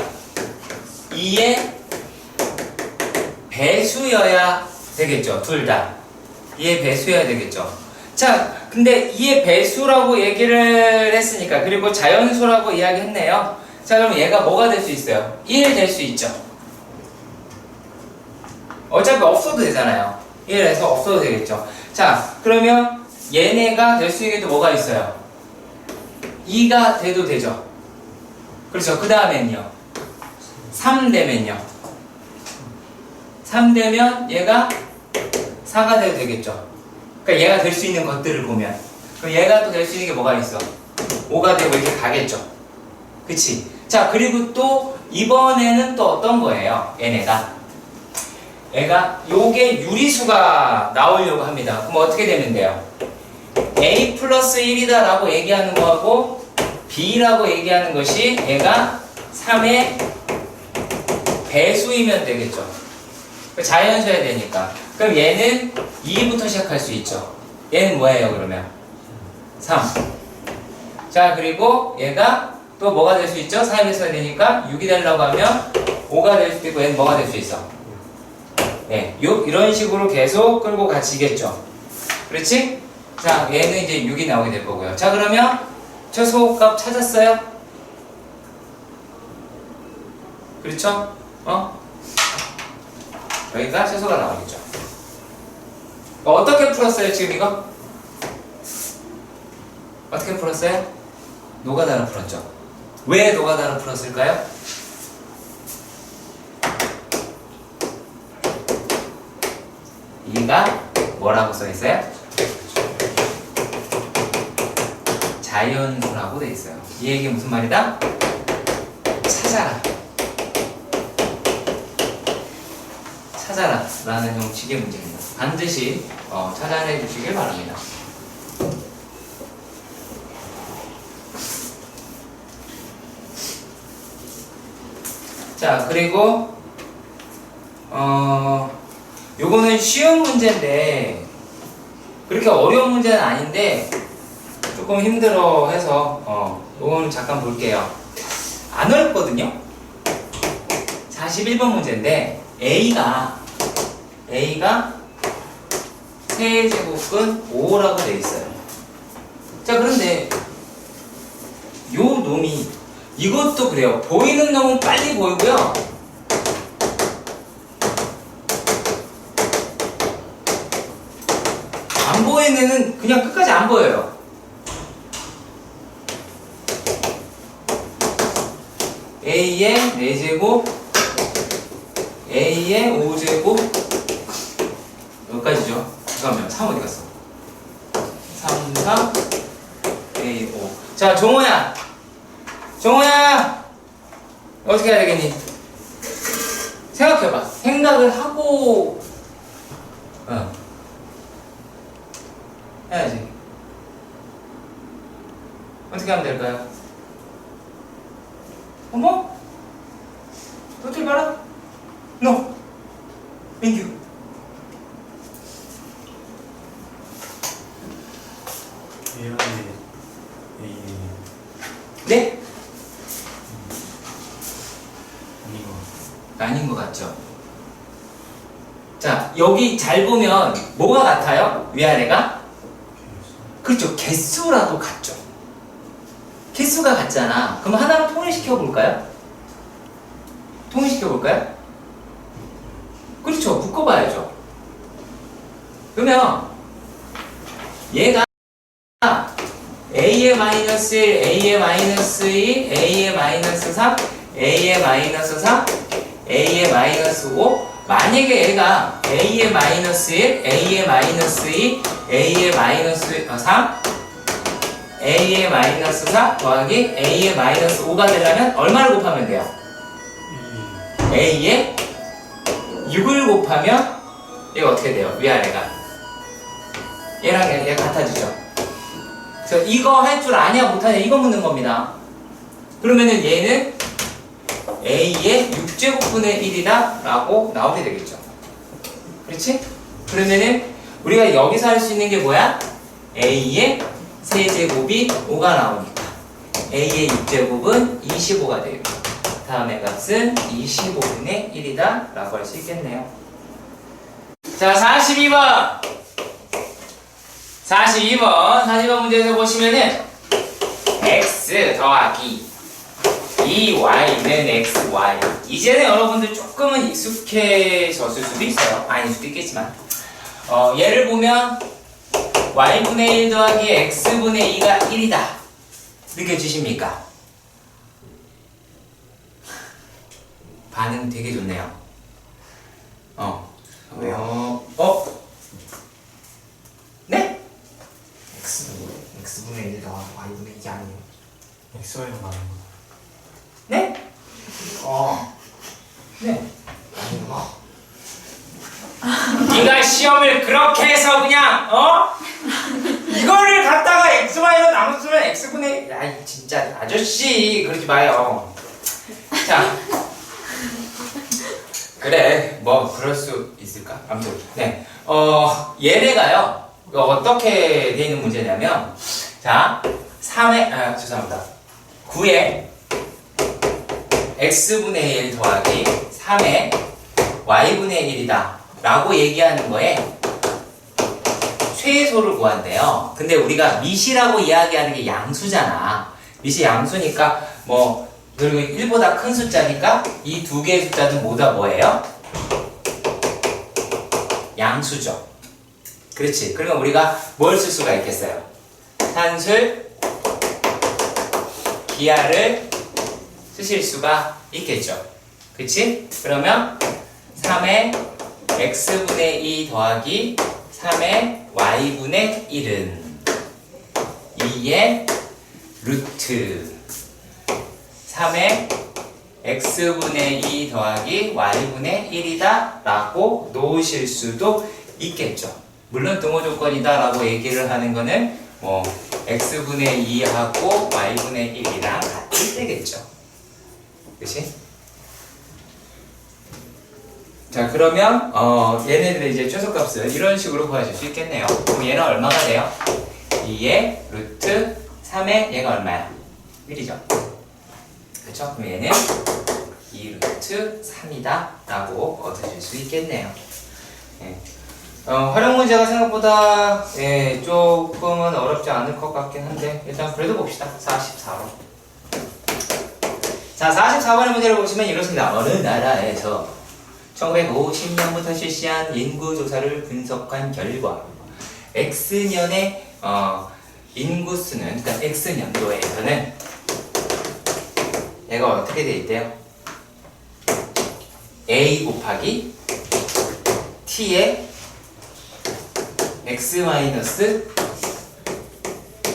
2의 배수여야 되겠죠. 둘 다 2의 배수여야 되겠죠. 자, 근데 2의 배수라고 얘기를 했으니까, 그리고 자연수라고 이야기했네요. 자, 그럼 얘가 뭐가 될 수 있어요? 1 될 수 있죠. 어차피 없어도 되잖아요. 1에서 없어도 되겠죠. 자, 그러면 얘네가 될 수 있는 게 또 뭐가 있어요? 2가 돼도 되죠. 그렇죠. 그 다음엔요 3 되면요 3 되면 얘가 4가 돼도 되겠죠. 그러니까 얘가 될 수 있는 것들을 보면, 그럼 얘가 또 될 수 있는 게 뭐가 있어? 5가 되고 이렇게 가겠죠. 그치? 자, 그리고 또 이번에는 또 어떤 거예요? 얘가 요게 유리수가 나오려고 합니다. 그럼 어떻게 되면 돼요? a 플러스 1이다 라고 얘기하는 거하고 b라고 얘기하는 것이 얘가 3의 배수이면 되겠죠. 자연수여야 되니까. 그럼 얘는 2부터 시작할 수 있죠. 얘는 뭐예요 그러면? 3. 자, 그리고 얘가 또 뭐가 될 수 있죠? 4의 배수가 되니까 6이 되려고 하면 5가 될 수도 있고, 얘는 뭐가 될 수 있어? 네, 6 이런 식으로 계속 끌고 가지겠죠. 그렇지? 자, 얘는 이제 6이 나오게 될 거고요. 자, 그러면 최소값 찾았어요? 그렇죠? 여기가 최소가 나오겠죠. 어떻게 풀었어요 지금 이거? 어떻게 풀었어요? 노가다로 풀었죠. 왜 노가다로 풀었을까요? 이가 뭐라고 써있어요? 자연수라고 돼 있어요. 이 얘기 무슨 말이다? 찾아라 라는 형식의 문제입니다. 반드시 찾아내 주시길 바랍니다. 자, 그리고 요거는 쉬운 문제인데 그렇게 어려운 문제는 아닌데 조금 힘들어 해서 요거는 잠깐 볼게요. 안 어렵거든요. 41번 문제인데 A가 세제곱근 5라고 되어 있어요. 자, 그런데 요 놈이 이것도 그래요. 보이는 놈은 빨리 보이고요. 안 보이는 애는 그냥 끝까지 안 보여요. A의 4제곱, A의 5제곱, 여기까지죠. 잠깐만요. 3 어디 갔어? 3, 4, A, 5. 자, 종호야! 어떻게 해야 되겠니? 생각해봐. 생각을 하고 해야지. 어떻게 하면 될까요? 어머? 어떻게 봐라? No. 민규. 네? 아닌 것 같죠? 자, 여기 잘 보면 뭐가 같아요? 위아래가? 그렇죠. 개수라도 같죠. 개수가 같잖아. 그럼 하나로 통일시켜 볼까요? 그렇죠. 묶어봐야죠. 그러면 얘가 a의 마이너스 1, a의 마이너스 2, a의 마이너스 3, a의 마이너스 4, a의 마이너스 5. 만약에 얘가 a의 마이너스 1, a의 마이너스 2, a의 마이너스 3, a의 마이너스 4 더하기 a의 마이너스 5가 되려면 얼마를 곱하면 돼요? a의 6을 곱하면 얘가 어떻게 돼요? 위아래가 얘랑 얘 같아지죠. 그래서 이거 할 줄 아냐 못하냐 이거 묻는 겁니다. 그러면은 얘는 a의 6제곱분의 1이다 라고 나오게 되겠죠. 그렇지? 그러면은 우리가 여기서 할 수 있는 게 뭐야? a의 세제곱이 5가 나오니까 a의 6제곱은 25가 되겠고 다음의 값은 25분의 1이다 라고 할 수 있겠네요. 자, 42번 42번 문제에서 보시면은 x 더하기 2y는 xy. 이제는 여러분들 조금은 익숙해졌을 수도 있어요. 아닐 수도 있겠지만 얘를 보면 y분의 1 더하기 x분의 2가 1이다 느껴지십니까? 반응 되게 좋네요. 왜요? 네? x분의 1 더하기 y분의 2가 아니에요. xy로 말하는 거. 네? 네. 아닌가? 네가 시험을 그렇게 해서 그냥 이거를 갖다가 xy로 나눠주면 x분의 야 진짜 아저씨 그러지 마요. 자 그래 뭐 그럴 수 있을까? 아무튼 네 얘네가요 어떻게 돼 있는 문제냐면 자 3의 죄송합니다 9에 x분의 1 더하기 3의 y분의 1이다 라고 얘기하는 거에 최소를 구한대요. 근데 우리가 미시라고 이야기하는 게 양수잖아. 미시 양수니까 뭐 그리고 1보다 큰 숫자니까 이 두 개의 숫자는 모두 뭐예요? 양수죠. 그렇지. 그러면 우리가 뭘 쓸 수가 있겠어요? 산술 기하를 쓰실 수가 있겠죠. 그치? 그러면 3의 x분의 2 더하기 3의 y분의 1은 2의 루트 3의 x분의 2 더하기 y분의 1이다 라고 놓으실 수도 있겠죠. 물론 등호 조건이다 라고 얘기를 하는 거는 뭐 x분의 2하고 y분의 1이랑 같을 때겠죠. 그치? 자 그러면 얘네들의 이제 최소값을 이런 식으로 구하실 수 있겠네요. 그럼 얘는 얼마가 돼요? 2의 루트 3의 얘가 얼마야? 1이죠. 그렇죠? 그럼 얘는 2 루트 3이다 라고 얻으실 수 있겠네요. 네. 활용 문제가 생각보다 조금은 어렵지 않을 것 같긴 한데 일단 그래도 봅시다. 44번. 자 44번의 문제를 보시면 이렇습니다. 어느 나라에서 1950년부터 실시한 인구조사를 분석한 결과 X년의 인구수는 그러니까 X년도에서는 얘가 어떻게 돼 있대요? A 곱하기 T의 X 마이너스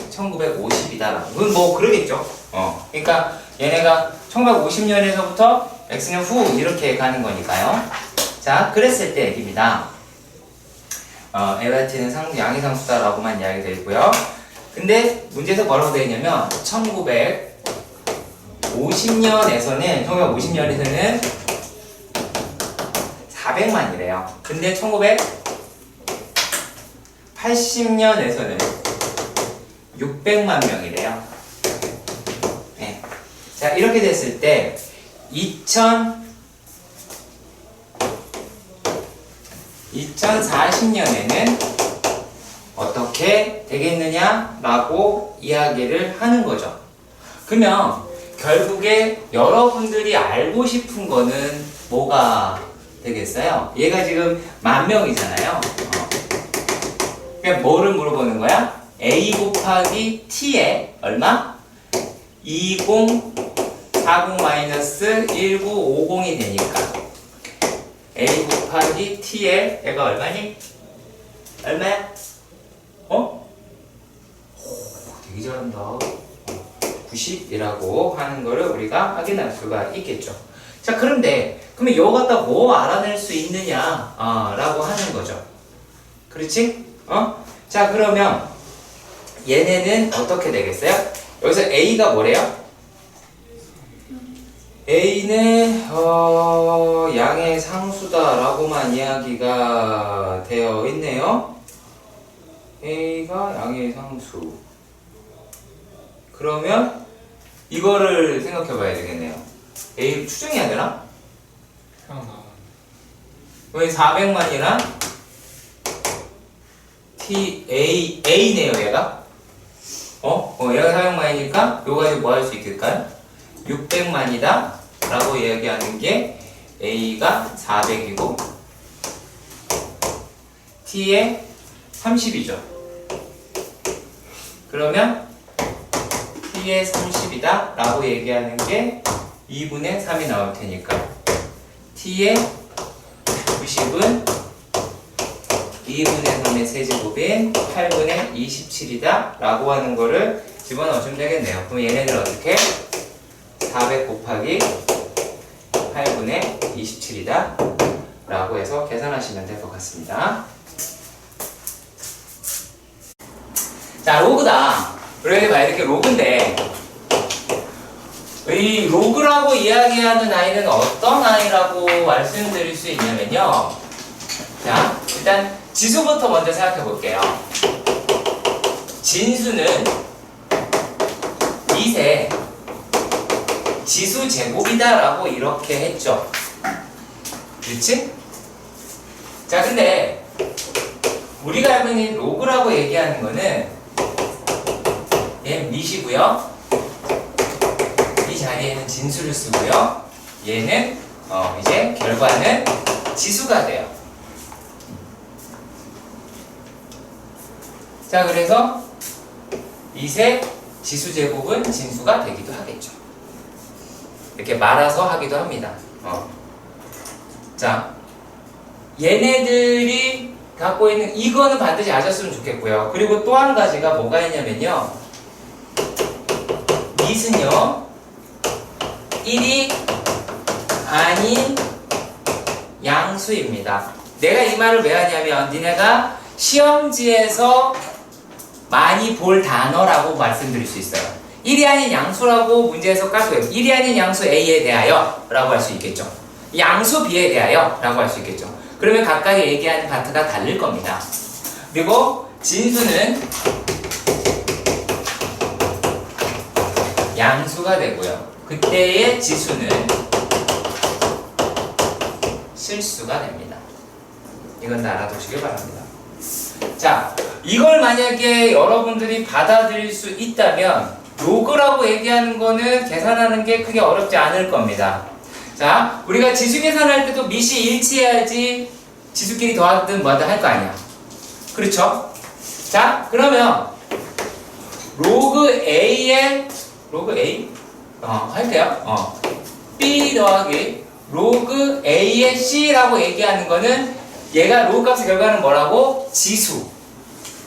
1950이다. 그건 뭐 그러겠죠. 그러니까 얘네가 1950년에서부터 X년 후 이렇게 가는 거니까요. 자, 그랬을 때 얘기입니다. LRT는 양의상수다라고만 이야기 되어 있고요. 근데 문제에서 뭐라고 되어 있냐면 1950년에서는 400만이래요. 근데 1980년에서는 600만 명이래요. 네. 자, 이렇게 됐을 때 2040년에는 어떻게 되겠느냐라고 이야기를 하는 거죠. 그러면 결국에 여러분들이 알고 싶은 거는 뭐가 되겠어요? 얘가 지금 10,000명이잖아요. 그냥 뭐를 물어보는 거야? A 곱하기 T에 얼마? 2040-1950이 되니까 A 곱하기 T에 얘가 얼마니? 얼마야? 오, 되게 잘한다. 90이라고 하는 거를 우리가 확인할 수가 있겠죠. 자, 그런데 그러면 이거 갖다 뭐 알아낼 수 있느냐 라고 하는 거죠. 그렇지? 자, 그러면 얘네는 어떻게 되겠어요? 여기서 A가 뭐래요? A는 양의 상수다라고만 이야기가 되어 있네요. A가 양의 상수. 그러면 이거를 생각해 봐야 되겠네요. A를 추정해야 되나? 그냥 나와. 왜 400만이나 A네요, 얘가. 얘가 400만이니까 요거 가지고 뭐 할 수 있을까요? 600만이다 라고 이야기하는 게 A가 400이고 T에 30이죠. 그러면 T에 30이다 라고 얘기하는 게 2분의 3이 나올 테니까 T에 90은 2분의 3의 세제곱인 8분의 27이다 라고 하는 거를 집어넣으시면 되겠네요. 그럼 얘네들 어떻게? 400 곱하기 8분의 27이다 라고 해서 계산하시면 될 것 같습니다. 자, 로그다. 우리가 봐야 될 게 로그인데 이 로그라고 이야기하는 아이는 어떤 아이라고 말씀드릴 수 있냐면요. 자, 일단 지수부터 먼저 생각해 볼게요. 진수는 2세 지수 제곱이다 라고 이렇게 했죠. 그렇지? 자, 근데 우리가 알고 있는 로그라고 얘기하는 거는 얘는 밑이고요. 이 자리에는 진수를 쓰고요. 얘는 이제 결과는 지수가 돼요. 자, 그래서 2세 지수 제곱은 진수가 되기도 하겠죠. 이렇게 말아서 하기도 합니다. 자, 얘네들이 갖고 있는 이거는 반드시 아셨으면 좋겠고요. 그리고 또 한 가지가 뭐가 있냐면요. 밑은요 1이 아닌 양수입니다. 내가 이 말을 왜 하냐면 니네가 시험지에서 많이 볼 단어라고 말씀드릴 수 있어요. 1이 아닌 양수라고 문제에서 깔 거예요. 1이 아닌 양수 A에 대하여 라고 할 수 있겠죠. 양수 B에 대하여 라고 할 수 있겠죠. 그러면 각각의 얘기하는 파트가 다를 겁니다. 그리고 진수는 양수가 되고요. 그때의 지수는 실수가 됩니다. 이건 다 알아두시길 바랍니다. 자, 이걸 만약에 여러분들이 받아들일 수 있다면 로그라고 얘기하는 거는 계산하는 게 크게 어렵지 않을 겁니다. 자, 우리가 지수 계산할 때도 밑이 일치해야지 지수끼리 더하든 뭐하든 할 거 아니야. 그렇죠? 자, 그러면 로그 A의 로그 A? 할게요. B 더하기 로그 A의 C라고 얘기하는 거는 얘가 로그 값의 결과는 뭐라고? 지수.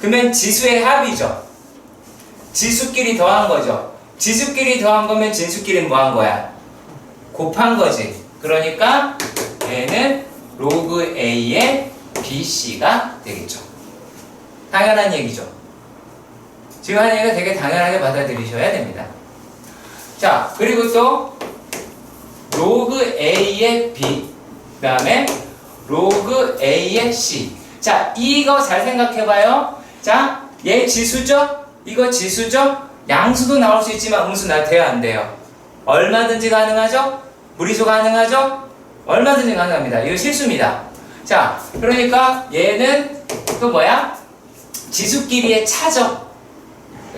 그러면 지수의 합이죠. 지수끼리 더한 거죠. 지수끼리 더한 거면 진수끼리는 뭐 한 거야? 곱한 거지. 그러니까 얘는 로그 A의 BC가 되겠죠. 당연한 얘기죠. 지금 하는 얘기가 되게 당연하게 받아들이셔야 됩니다. 자, 그리고 또 로그 A의 B, 그 다음에 로그 A의 C. 자, 이거 잘 생각해봐요. 자, 얘 지수죠? 이거 지수죠? 양수도 나올 수 있지만 음수 돼요, 안 돼요? 얼마든지 가능하죠? 무리수 가능하죠? 얼마든지 가능합니다. 이거 실수입니다. 자, 그러니까 얘는 또 뭐야? 지수끼리의 차죠.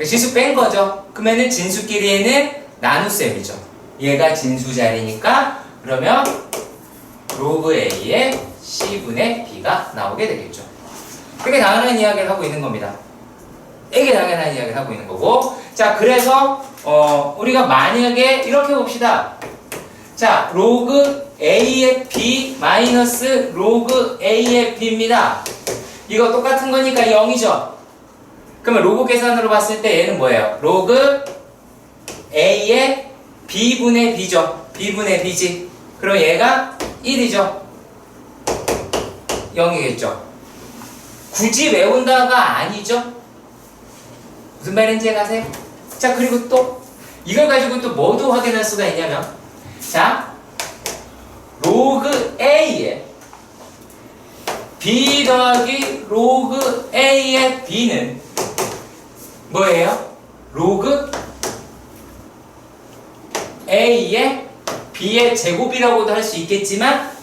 지수 뺀 거죠. 그러면은 진수끼리에는 나눗셈이죠. 얘가 진수 자리니까 그러면 로그 A의 C분의 B가 나오게 되겠죠. 되게 당연한 이야기를 하고 있는 겁니다. 되게 당연한 이야기를 하고 있는 거고. 자, 그래서 우리가 만약에 이렇게 봅시다. 자, 로그 A의 B 마이너스 로그 A의 B입니다. 이거 똑같은 거니까 0이죠. 그러면 로그 계산으로 봤을 때 얘는 뭐예요? 로그 A의 B분의 B죠. B분의 B지. 그럼 얘가 1이죠. 0이겠죠. 굳이 외운다가 아니죠. 무슨 말인지 가세요? 자, 그리고 또 이걸 가지고 또 뭐도 확인할 수가 있냐면, 자, 로그 A의 B 더하기 로그 A의 B는 뭐예요? 로그 A의 B의 제곱이라고도 할 수 있겠지만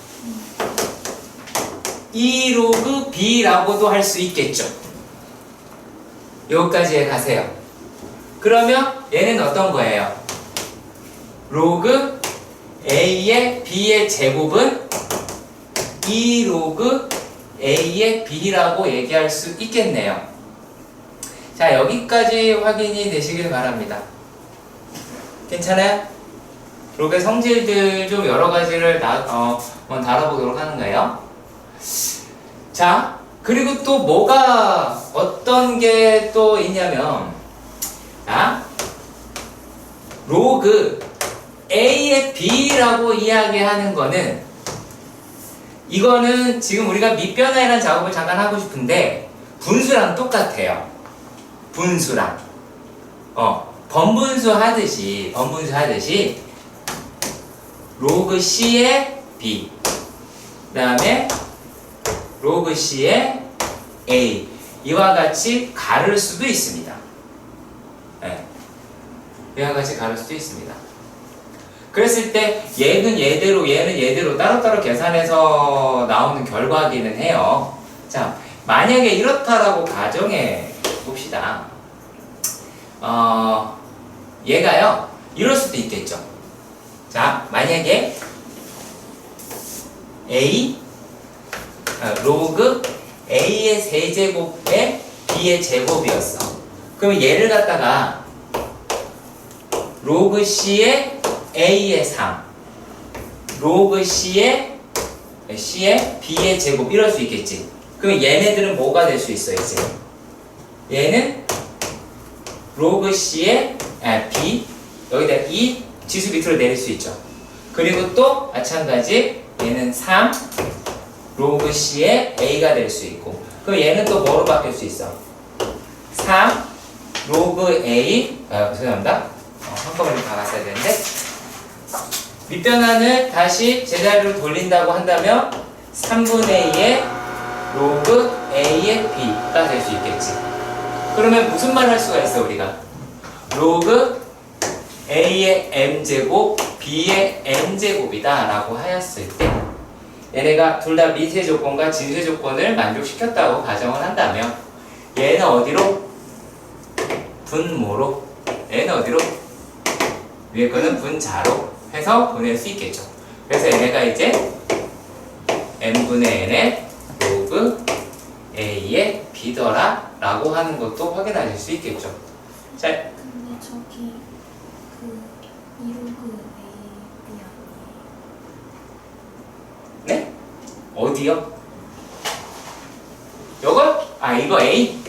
2로그 B라고도 할 수 있겠죠. 여기까지 가세요. 그러면 얘는 어떤 거예요? 로그 A의 B의 제곱은 2로그 A의 B라고 얘기할 수 있겠네요. 자, 여기까지 확인이 되시길 바랍니다. 괜찮아요? 로그의 성질들 좀 여러 가지를 한번 다뤄보도록 하는 거예요. 자, 그리고 또 뭐가 어떤 게 또 있냐면, 자, 로그 A의 B라고 이야기하는 거는, 이거는 지금 우리가 밑변화이라는 작업을 잠깐 하고 싶은데 분수랑 똑같아요. 분수랑 번분수 하듯이 로그 C의 B, 그 다음에 로그 C의 A, 이와 같이 가를 수도 있습니다. 네. 이와 같이 가를 수도 있습니다. 그랬을 때 얘는 얘대로 따로따로 계산해서 나오는 결과기는 해요. 자, 만약에 이렇다라고 가정해 봅시다. 얘가요, 이럴 수도 있겠죠. 자, 만약에 로그 A의 세제곱에 B의 제곱이었어. 그럼 얘를 갖다가 로그 C의 A의 3, 로그 C의 B의 제곱, 이럴 수 있겠지. 그럼 얘네들은 뭐가 될 수 있어, 이제? 얘는 로그 C의 B, 여기다 2 지수 밑으로 내릴 수 있죠. 그리고 또 마찬가지 얘는 3 로그 C의 A가 될 수 있고, 그럼 얘는 또 뭐로 바뀔 수 있어? 3 로그 A, 죄송합니다. 한꺼번에 다 갔어야 되는데, 밑변환을 다시 제자리로 돌린다고 한다면 3분의 2의 로그 A의 B가 될 수 있겠지. 그러면 무슨 말 할 수가 있어, 우리가? 로그 A의 M제곱, B의 N제곱이다 라고 하였을 때, 얘네가 둘 다 미세 조건과 진수 조건을 만족시켰다고 가정을 한다면, 얘는 어디로? 분모로, 얘는 어디로? 위에 거는 분자로 해서 보낼 수 있겠죠. 그래서 얘네가 이제 n분의 n의 로그 a의 b더라 라고 하는 것도 확인하실 수 있겠죠. 자, 근데 저기 그 2로그 A 아니에요? 네? 어디요? 요거? 아, 이거 A?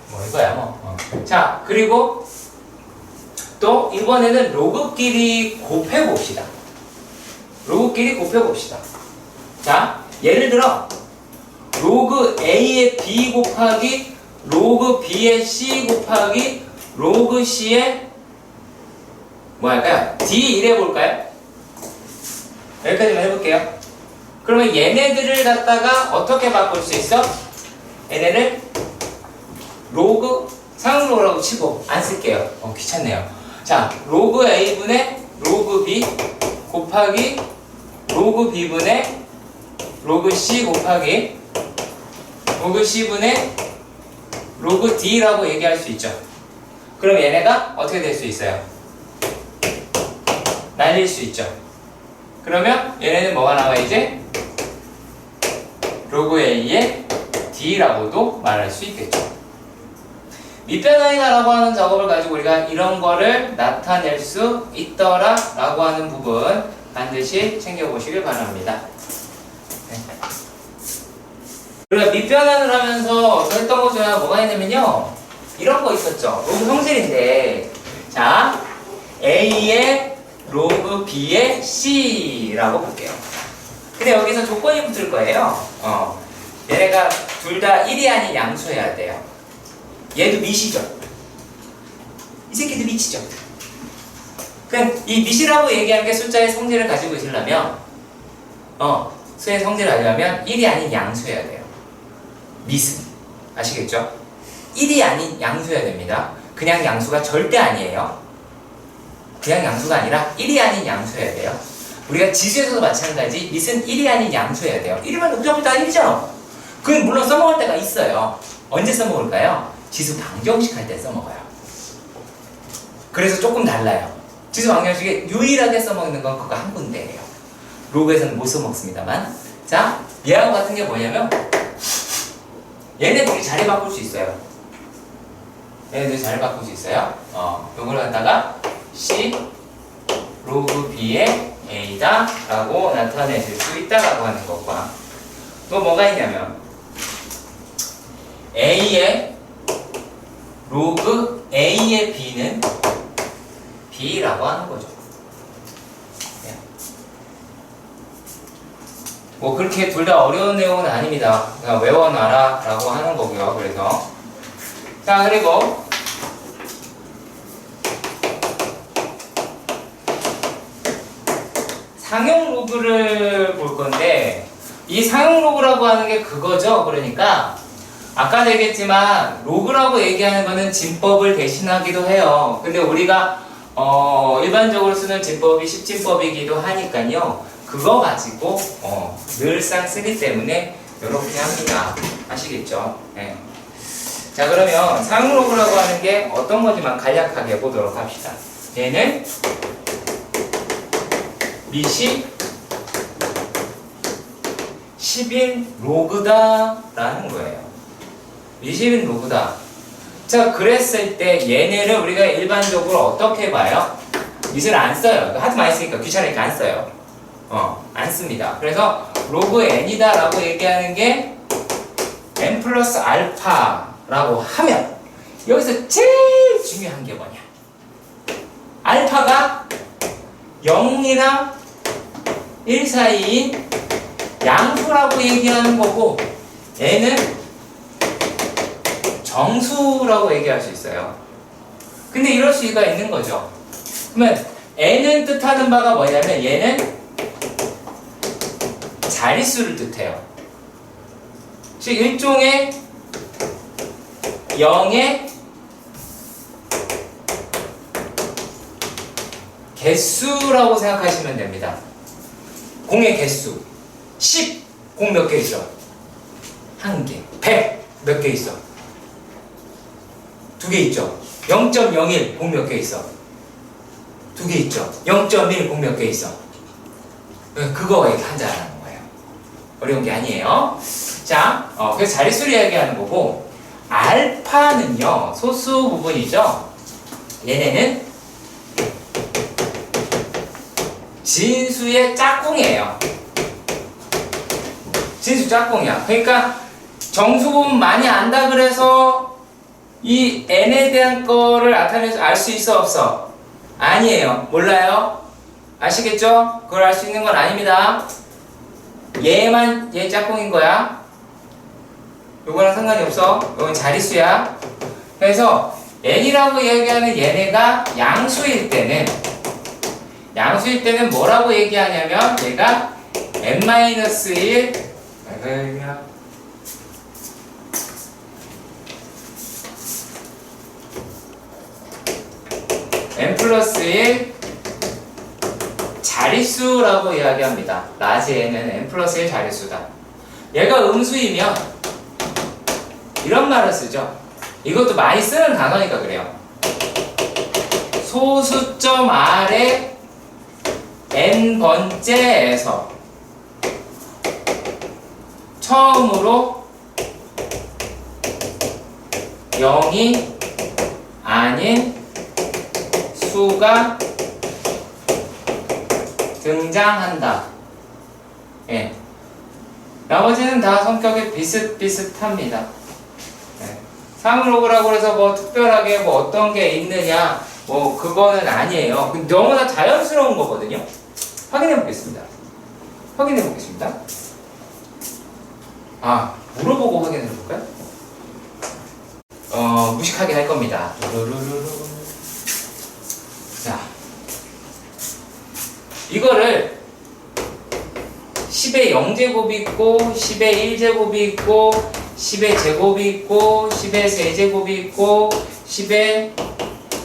뭐 이거야 뭐. 자, 그리고 또 이번에는 로그끼리 곱해봅시다. 로그끼리 곱해봅시다. 자, 예를 들어 로그 A의 B 곱하기 로그 B의 C 곱하기 로그 C의 뭐 할까요? D 이래볼까요? 여기까지만 해볼게요. 그러면 얘네들을 갖다가 어떻게 바꿀 수 있어? 얘네를 로그 상응로라고 치고 안 쓸게요. 귀찮네요. 자, 로그 A분의 로그 B 곱하기 로그 B분의 로그 C 곱하기 로그 C분의 로그 D라고 얘기할 수 있죠. 그럼 얘네가 어떻게 될 수 있어요? 날릴 수 있죠. 그러면 얘네는 뭐가 나와 이제? 로그 A의 D라고도 말할 수 있겠죠. 밑변환이다라고 하는 작업을 가지고 우리가 이런 거를 나타낼 수 있더라 라고 하는 부분 반드시 챙겨보시길 바랍니다. 네. 우리가 밑변환을 하면서 했던 것 중에 뭐가 있냐면요, 이런 거 있었죠. 로그 성질인데, 자, A의 로그 B의 C라고 볼게요. 근데 여기서 조건이 붙을 거예요. 얘네가 둘 다 1이 아닌 양수여야 돼요. 얘도 밑이죠. 이 새끼도 밑이죠. 그럼 이 밑이라고 얘기하는 게 숫자의 성질을 가지고 있으려면, 수의 성질을 가지려면 1이 아닌 양수여야 돼요. 밑은. 아시겠죠? 1이 아닌 양수여야 됩니다. 그냥 양수가 절대 아니에요. 그냥 양수가 아니라 1이 아닌 양수여야 돼요. 우리가 지수에서도 마찬가지, 밑은 1이 아닌 양수여야 돼요. 1이면 무조건 다 1이잖아. 그건 물론 써먹을 때가 있어요. 언제 써먹을까요? 지수 방정식 할 때 써먹어요. 그래서 조금 달라요. 지수 방정식에 유일하게 써먹는 건 그거 한 군데예요. 로그에서는 못 써먹습니다만. 자, 얘하고 같은 게 뭐냐면 얘네들이 자리 바꿀 수 있어요. 얘네들이 자리 바꿀 수 있어요. 요걸 갖다가 C 로그 B의 A다 라고 나타내실 수 있다라고 하는 것과 또 뭐가 있냐면 A의 로그 A의 B는 B라고 하는 거죠. 뭐 그렇게 둘 다 어려운 내용은 아닙니다. 그냥 외워놔라 라고 하는 거고요. 그래서 자, 그리고 상용 로그를 볼 건데, 이 상용 로그라고 하는 게 그거죠. 그러니까 아까도 얘기했지만 로그라고 얘기하는 거는 진법을 대신하기도 해요. 근데 우리가 일반적으로 쓰는 진법이 10진법이기도 하니까요. 그거 가지고 늘상 쓰기 때문에 이렇게 합니다. 아시겠죠? 네. 자, 그러면 상용 로그라고 하는 게 어떤 건지만 간략하게 보도록 합시다. 얘는 밑이 10인 로그다 라는 거예요. 밑이 10인 로그다. 자, 그랬을 때 얘네를 우리가 일반적으로 어떻게 봐요? 밑을 안 써요. 하도 많이 쓰니까 귀찮으니까 안 써요. 안 씁니다. 그래서 로그 n이다 라고 얘기하는 게 n 플러스 알파 라고 하면 여기서 제일 중요한 게 뭐냐? 알파가 0이랑 1 사이인 양수라고 얘기하는 거고, n은 정수라고 얘기할 수 있어요. 근데 이럴 수가 있는 거죠. 그러면 n은 뜻하는 바가 뭐냐면 얘는 자릿수를 뜻해요. 즉 일종의 0의 개수라고 생각하시면 됩니다. 공의 개수. 10, 공 몇 개 있어? 1개. 100, 몇 개 있어? 2개 있죠. 0.01, 공 몇 개 있어? 2개 있죠. 0.1, 공 몇 개 있어? 그거 이렇게 한자라는 거예요. 어려운 게 아니에요. 자, 그래서 자릿수를 이야기하는 거고, 알파는요, 소수 부분이죠. 얘네는 진수의 짝꿍이에요. 진수 짝꿍이야. 그러니까 정수 부분 많이 안다 그래서 이 n에 대한 거를 나타내서 알 수 있어 없어? 아니에요. 몰라요? 아시겠죠? 그걸 알 수 있는 건 아닙니다. 얘만 얘 짝꿍인 거야. 요거랑 상관이 없어. 요건 자릿수야. 그래서 n이라고 얘기하는 얘네가 양수일 때는 뭐라고 얘기하냐면 얘가 n-1 n 플러스 1 자릿수라고 이야기합니다. 라지 n은 n 플러스 1 자릿수다. 얘가 음수이면 이런 말을 쓰죠. 이것도 많이 쓰는 단어니까 그래요. 소수점 R에 n번째에서 처음으로 0이 아닌 수가 등장한다. 예. 나머지는 다 성격이 비슷비슷합니다. 예. 3을 오그라고 해서 뭐 특별하게 뭐 어떤 게 있느냐, 뭐 그거는 아니에요. 너무나 자연스러운 거거든요. 확인해 보겠습니다. 확인해 보겠습니다. 아, 물어보고 확인해 볼까요? 무식하게 할 겁니다. 자, 이거를 10의 0제곱이 있고 10의 1제곱이 있고 10의 제곱이 있고 10의 세제곱이 있고 10의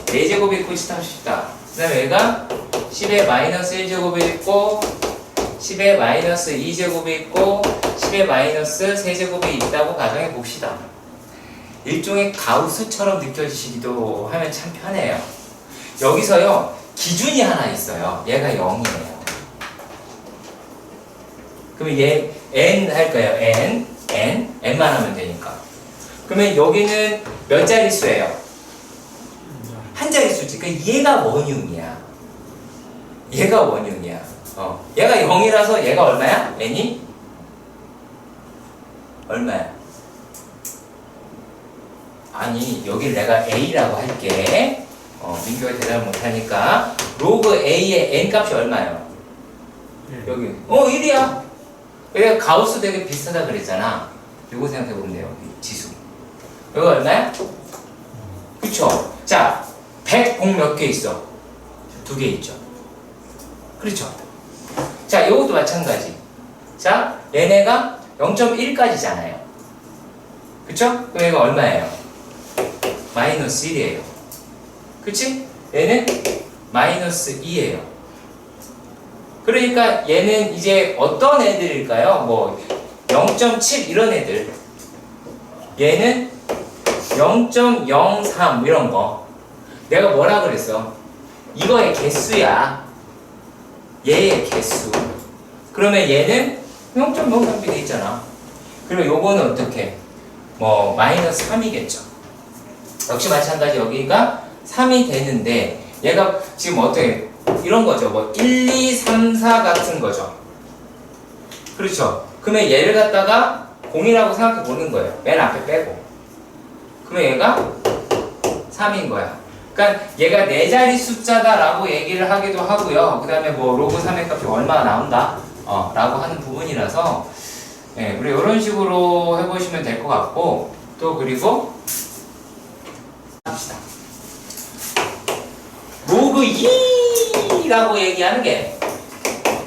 4제곱이 있고 싶다. 그 다음에 얘가 10의 마이너스 1제곱이 있고 10의 마이너스 2제곱이 있고 10의 마이너스 3제곱이 있다고 가정해 봅시다. 일종의 가우스처럼 느껴지시기도 하면 참 편해요. 여기서요 기준이 하나 있어요. 얘가 0이에요. 그러면 얘 n 할 거예요. n만 하면 되니까. 그러면 여기는 몇 자릿수예요? 한 자릿수지. 그러니까 얘가 원흉이야. 얘가 원흉이야. 얘가 0이라서 얘가 얼마야? n이 얼마야? 아니, 여길 내가 a라고 할게. 민규가 대답을 못하니까 로그 a의 n 값이 얼마예요? 여기 1이야. 그래 가우스 되게 비슷하다 그랬잖아. 요거 생각해보면 돼요. 지수 여기 얼마야? 그쵸? 자, 100 공 몇 개 있어? 2개 있죠. 그렇죠? 자, 요것도 마찬가지. 자, 얘네가 0.1까지잖아요. 그쵸? 그럼 얘가 얼마예요? 마이너스 1이에요. 그치? 얘는 마이너스 2예요. 그러니까 얘는 이제 어떤 애들일까요? 뭐 0.7 이런 애들. 얘는 0.03 이런 거. 내가 뭐라 그랬어? 이거의 개수야. 얘의 개수. 그러면 얘는 0.03이 돼 있잖아. 그리고 요거는 어떻게? 뭐 마이너스 3이겠죠. 역시 마찬가지 여기가 3이 되는데 얘가 지금 어떻게 이런 거죠. 뭐 1, 2, 3, 4 같은 거죠. 그렇죠. 그러면 얘를 갖다가 0이라고 생각해 보는 거예요. 맨 앞에 빼고. 그러면 얘가 3인 거야. 그러니까 얘가 4자리 숫자다라고 얘기를 하기도 하고요. 그 다음에 뭐 로그 3의 값이 얼마나 나온다 라고 하는 부분이라서 예, 우리 이런 식으로 해보시면 될 것 같고 또 그리고 합시다. 로그 2라고 얘기하는 게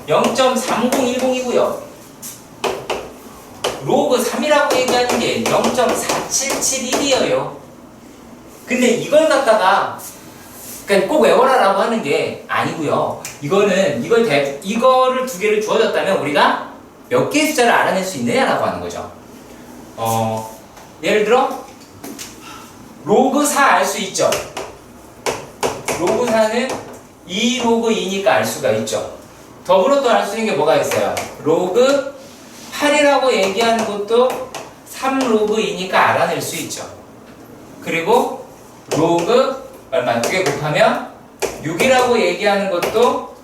0.3010이고요. 로그 3이라고 얘기하는 게 0.4771이에요. 근데 이걸 갖다가 그러니까 꼭 외워라라고 하는 게 아니고요. 이거를 두 개를 주어졌다면 우리가 몇 개의 숫자를 알아낼 수 있느냐라고 하는 거죠. 예를 들어 로그 4 알 수 있죠. 로그 4는 2 로그 2니까 알 수가 있죠. 더불어 또 알 수 있는 게 뭐가 있어요? 로그 8이라고 얘기하는 것도 3 로그 2니까 알아낼 수 있죠. 그리고 로그 얼마? 2개 곱하면 6이라고 얘기하는 것도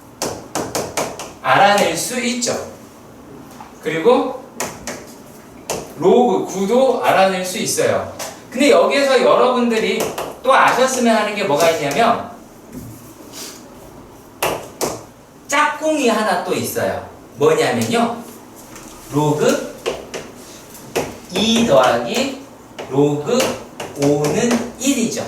알아낼 수 있죠. 그리고 로그 9도 알아낼 수 있어요. 근데 여기에서 여러분들이 또 아셨으면 하는 게 뭐가 있냐면 짝꿍이 하나 또 있어요. 뭐냐면요. 로그 2 더하기 로그 5는 1이죠.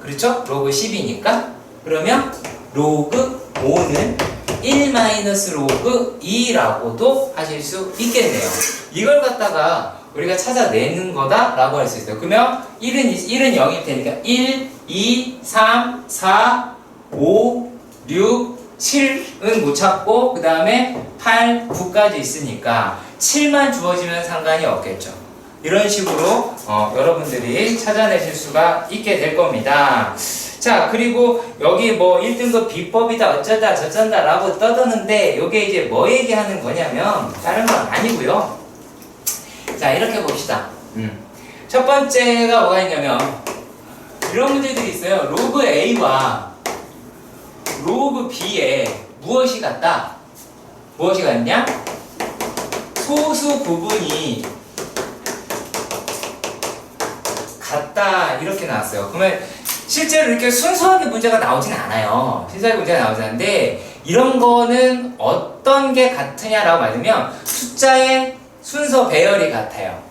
그렇죠? 로그 10이니까. 그러면 로그 5는 1 마이너스 로그 2라고도 하실 수 있겠네요. 이걸 갖다가 우리가 찾아내는 거다라고 할 수 있어요. 그러면 1은 0일 테니까 1, 2, 3, 4, 5, 6, 7은 못 찾고 그 다음에 8, 9까지 있으니까 7만 주어지면 상관이 없겠죠. 이런 식으로 여러분들이 찾아내실 수가 있게 될 겁니다. 자, 그리고 여기 뭐 1등급 비법이다 어쩌다 저쩐다 라고 떠드는데 요게 이제 뭐 얘기하는 거냐면 다른 건 아니고요. 자, 이렇게 봅시다. 첫 번째가 뭐가 있냐면 이런 문제들이 있어요. 로그 A와 로그 B에 무엇이 같다? 무엇이 같냐? 소수 부분이 같다 이렇게 나왔어요. 그러면 실제로 이렇게 순수하게 문제가 나오진 않아요. 순수하게 문제가 나오진 않는데 이런 거는 어떤 게 같으냐라고 말하면 숫자의 순서 배열이 같아요.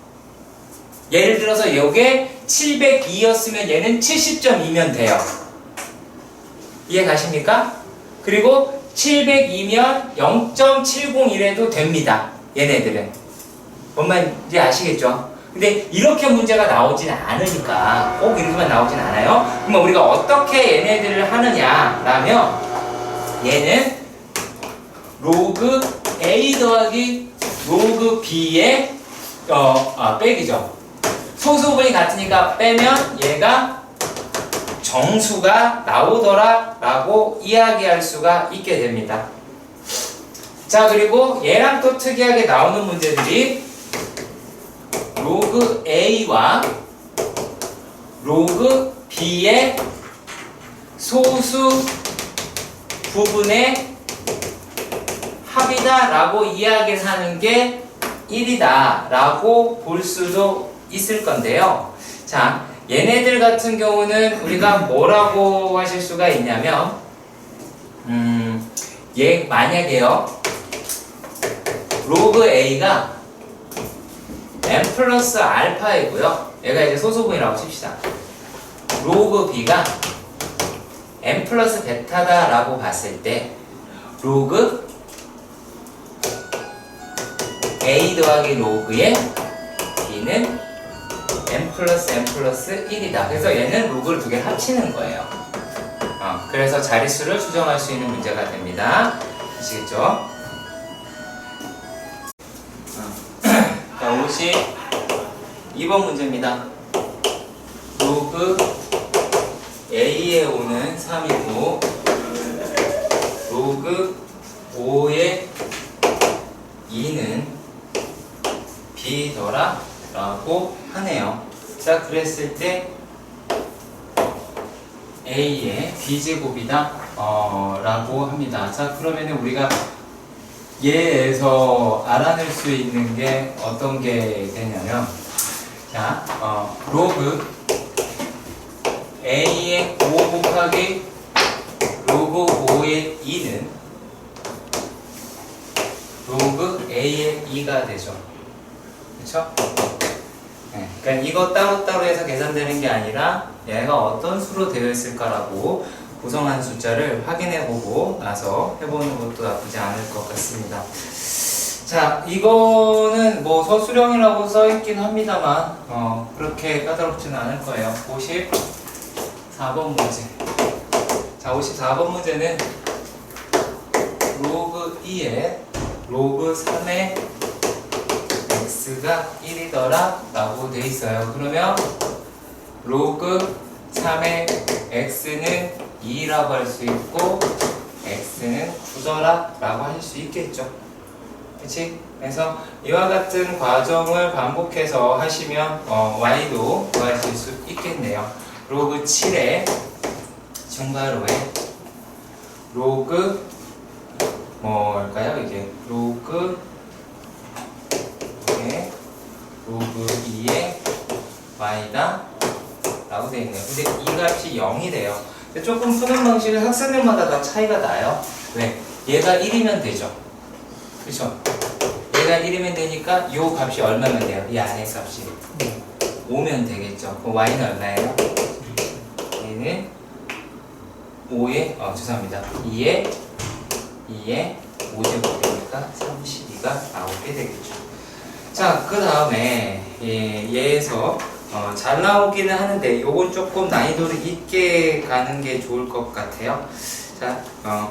예를 들어서 이게 702였으면 얘는 70.2면 돼요. 이해 가십니까? 그리고 702면 0.701에도 됩니다. 얘네들은. 뭔 말인지 아시겠죠? 근데 이렇게 문제가 나오진 않으니까 꼭 이렇게만 나오진 않아요. 그러면 우리가 어떻게 얘네들을 하느냐라면 얘는 로그 A 더하기 로그 B의 빼기죠. 소수분이 같으니까 빼면 얘가 정수가 나오더라 라고 이야기할 수가 있게 됩니다. 자, 그리고 얘랑 또 특이하게 나오는 문제들이 로그 A와 로그 B의 소수 부분의 합이다 라고 이야기를 하는 게 1이다 라고 볼 수도 있을 건데요. 자, 얘네들 같은 경우는 우리가 뭐라고 하실 수가 있냐면 얘 만약에요 로그 A가 n 플러스 알파이고요. 얘가 이제 소수분이라고 칩시다. 로그 B가 n 플러스 베타다 라고 봤을 때 로그 A 더하기 로그의 B는 n 플러스 1이다. 그래서 얘는 로그를 두 개 합치는 거예요. 그래서 자릿수를 추정할 수 있는 문제가 됩니다. 아시겠죠? 자, 52번 문제입니다. 로그 A에 오는 3이고 로그 5에 2는 B더라 라고 하네요. 자, 그랬을 때 A의 B제곱이다 라고 합니다. 자, 그러면은 우리가 얘에서 알아낼 수 있는 게 어떤 게 되냐면 자, 로그 A의 5 곱하기 로그 5의 2는 로그 A의 2가 되죠. 그쵸? 네, 그러니까 이거 따로따로 해서 계산되는 게 아니라 얘가 어떤 수로 되어 있을까라고 구성한 숫자를 확인해보고 나서 해보는 것도 나쁘지 않을 것 같습니다. 자, 이거는 뭐 서술형이라고 써있긴 합니다만 그렇게 까다롭지는 않을 거예요. 54번 문제. 자, 54번 문제는 로그 2에 로그 3의 x가 1이더라 라고 돼 있어요. 그러면 로그 3의 x는 2라고 할 수 있고 x는 9더라 라고 할 수 있겠죠. 그치? 그래서 이와 같은 과정을 반복해서 하시면 y도 구하실 수 있겠네요. 로그 7의 증가로에 로그 뭘까요? 이게 로그 2의 y다 라고 되어 있네요. 근데 이 값이 0이 돼요. 근데 조금 푸는 방식은 학생들마다 다 차이가 나요. 왜? 얘가 1이면 되죠. 그쵸? 얘가 1이면 되니까 이 값이 얼마면 돼요? 이 안에 값이 5면 되겠죠. 그럼 y는 얼마예요? 얘는 5에 죄송합니다. 2에 5제곱이니까 32가 나오게 되겠죠. 자, 그 다음에 얘에서 잘 나오기는 하는데 요건 조금 난이도를 있게 가는 게 좋을 것 같아요. 자,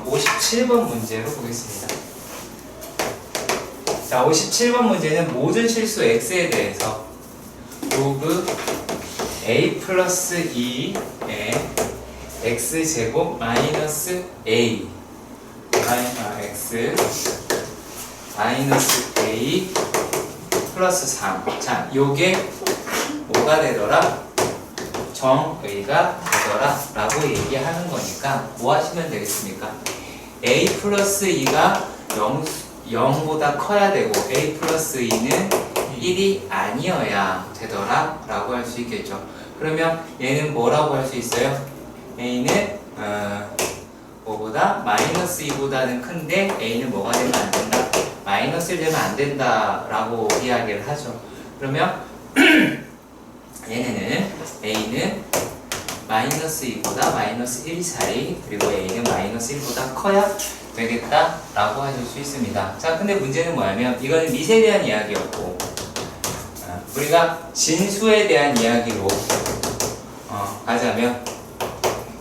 57번 문제로 보겠습니다. 자, 57번 문제는 모든 실수 x에 대해서 로그 a 플러스 2의 x제곱 마이너스 a x 마이너스 a 플러스 3. 자, 요게 뭐가 되더라? 정의가 되더라 라고 얘기하는 거니까 뭐 하시면 되겠습니까? a 플러스 2가 0보다 커야 되고 a 플러스 2는 1이 아니어야 되더라 라고 할 수 있겠죠. 그러면 얘는 뭐라고 할 수 있어요? a는 뭐보다 마이너스 2보다는 큰데 a는 뭐가 되면 안 된다? 마이너스를 되면 안 된다 라고 이야기를 하죠. 그러면 얘네는 a는 마이너스 2보다 마이너스 1 사이, 그리고 a는 마이너스 1보다 커야 되겠다 라고 하실 수 있습니다. 자, 근데 문제는 뭐냐면 이거는 미세에 대한 이야기였고 우리가 진수에 대한 이야기로 가자면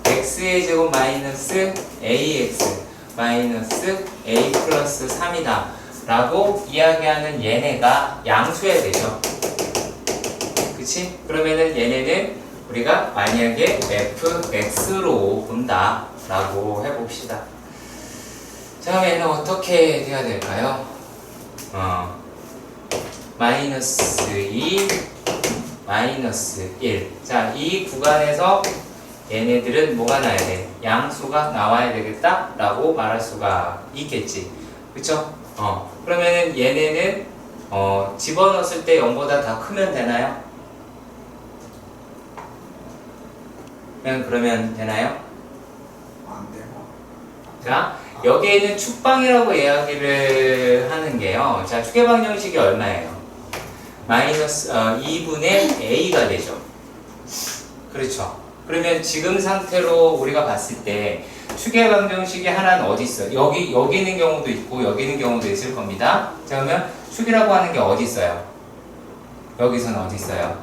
x의 제곱 마이너스 ax 마이너스 a 플러스 3이다 라고 이야기하는 얘네가 양수해야 되죠. 그치? 그러면은 얘네는 우리가 만약에 fx로 본다 라고 해봅시다. 자, 얘는 어떻게 돼야 될까요? 마이너스 2 마이너스 1. 자, 이 구간에서 얘네들은 뭐가 나야 돼? 양수가 나와야 되겠다 라고 말할 수가 있겠지. 그쵸? 그러면은 얘네는 집어넣었을 때 0보다 다 크면 되나요? 그러면 되나요? 안 돼요. 자, 여기에는 축방이라고 이야기를 하는 게요. 자, 추계방 형식이 얼마예요? 마이너스 2분의 a가 되죠. 그렇죠. 그러면 지금 상태로 우리가 봤을 때 추계방 형식이 하나는 어디 있어요? 여기 있는 경우도 있고 여기 있는 경우도 있을 겁니다. 자, 그러면 축이라고 하는 게 어디 있어요? 여기서는 어디 있어요?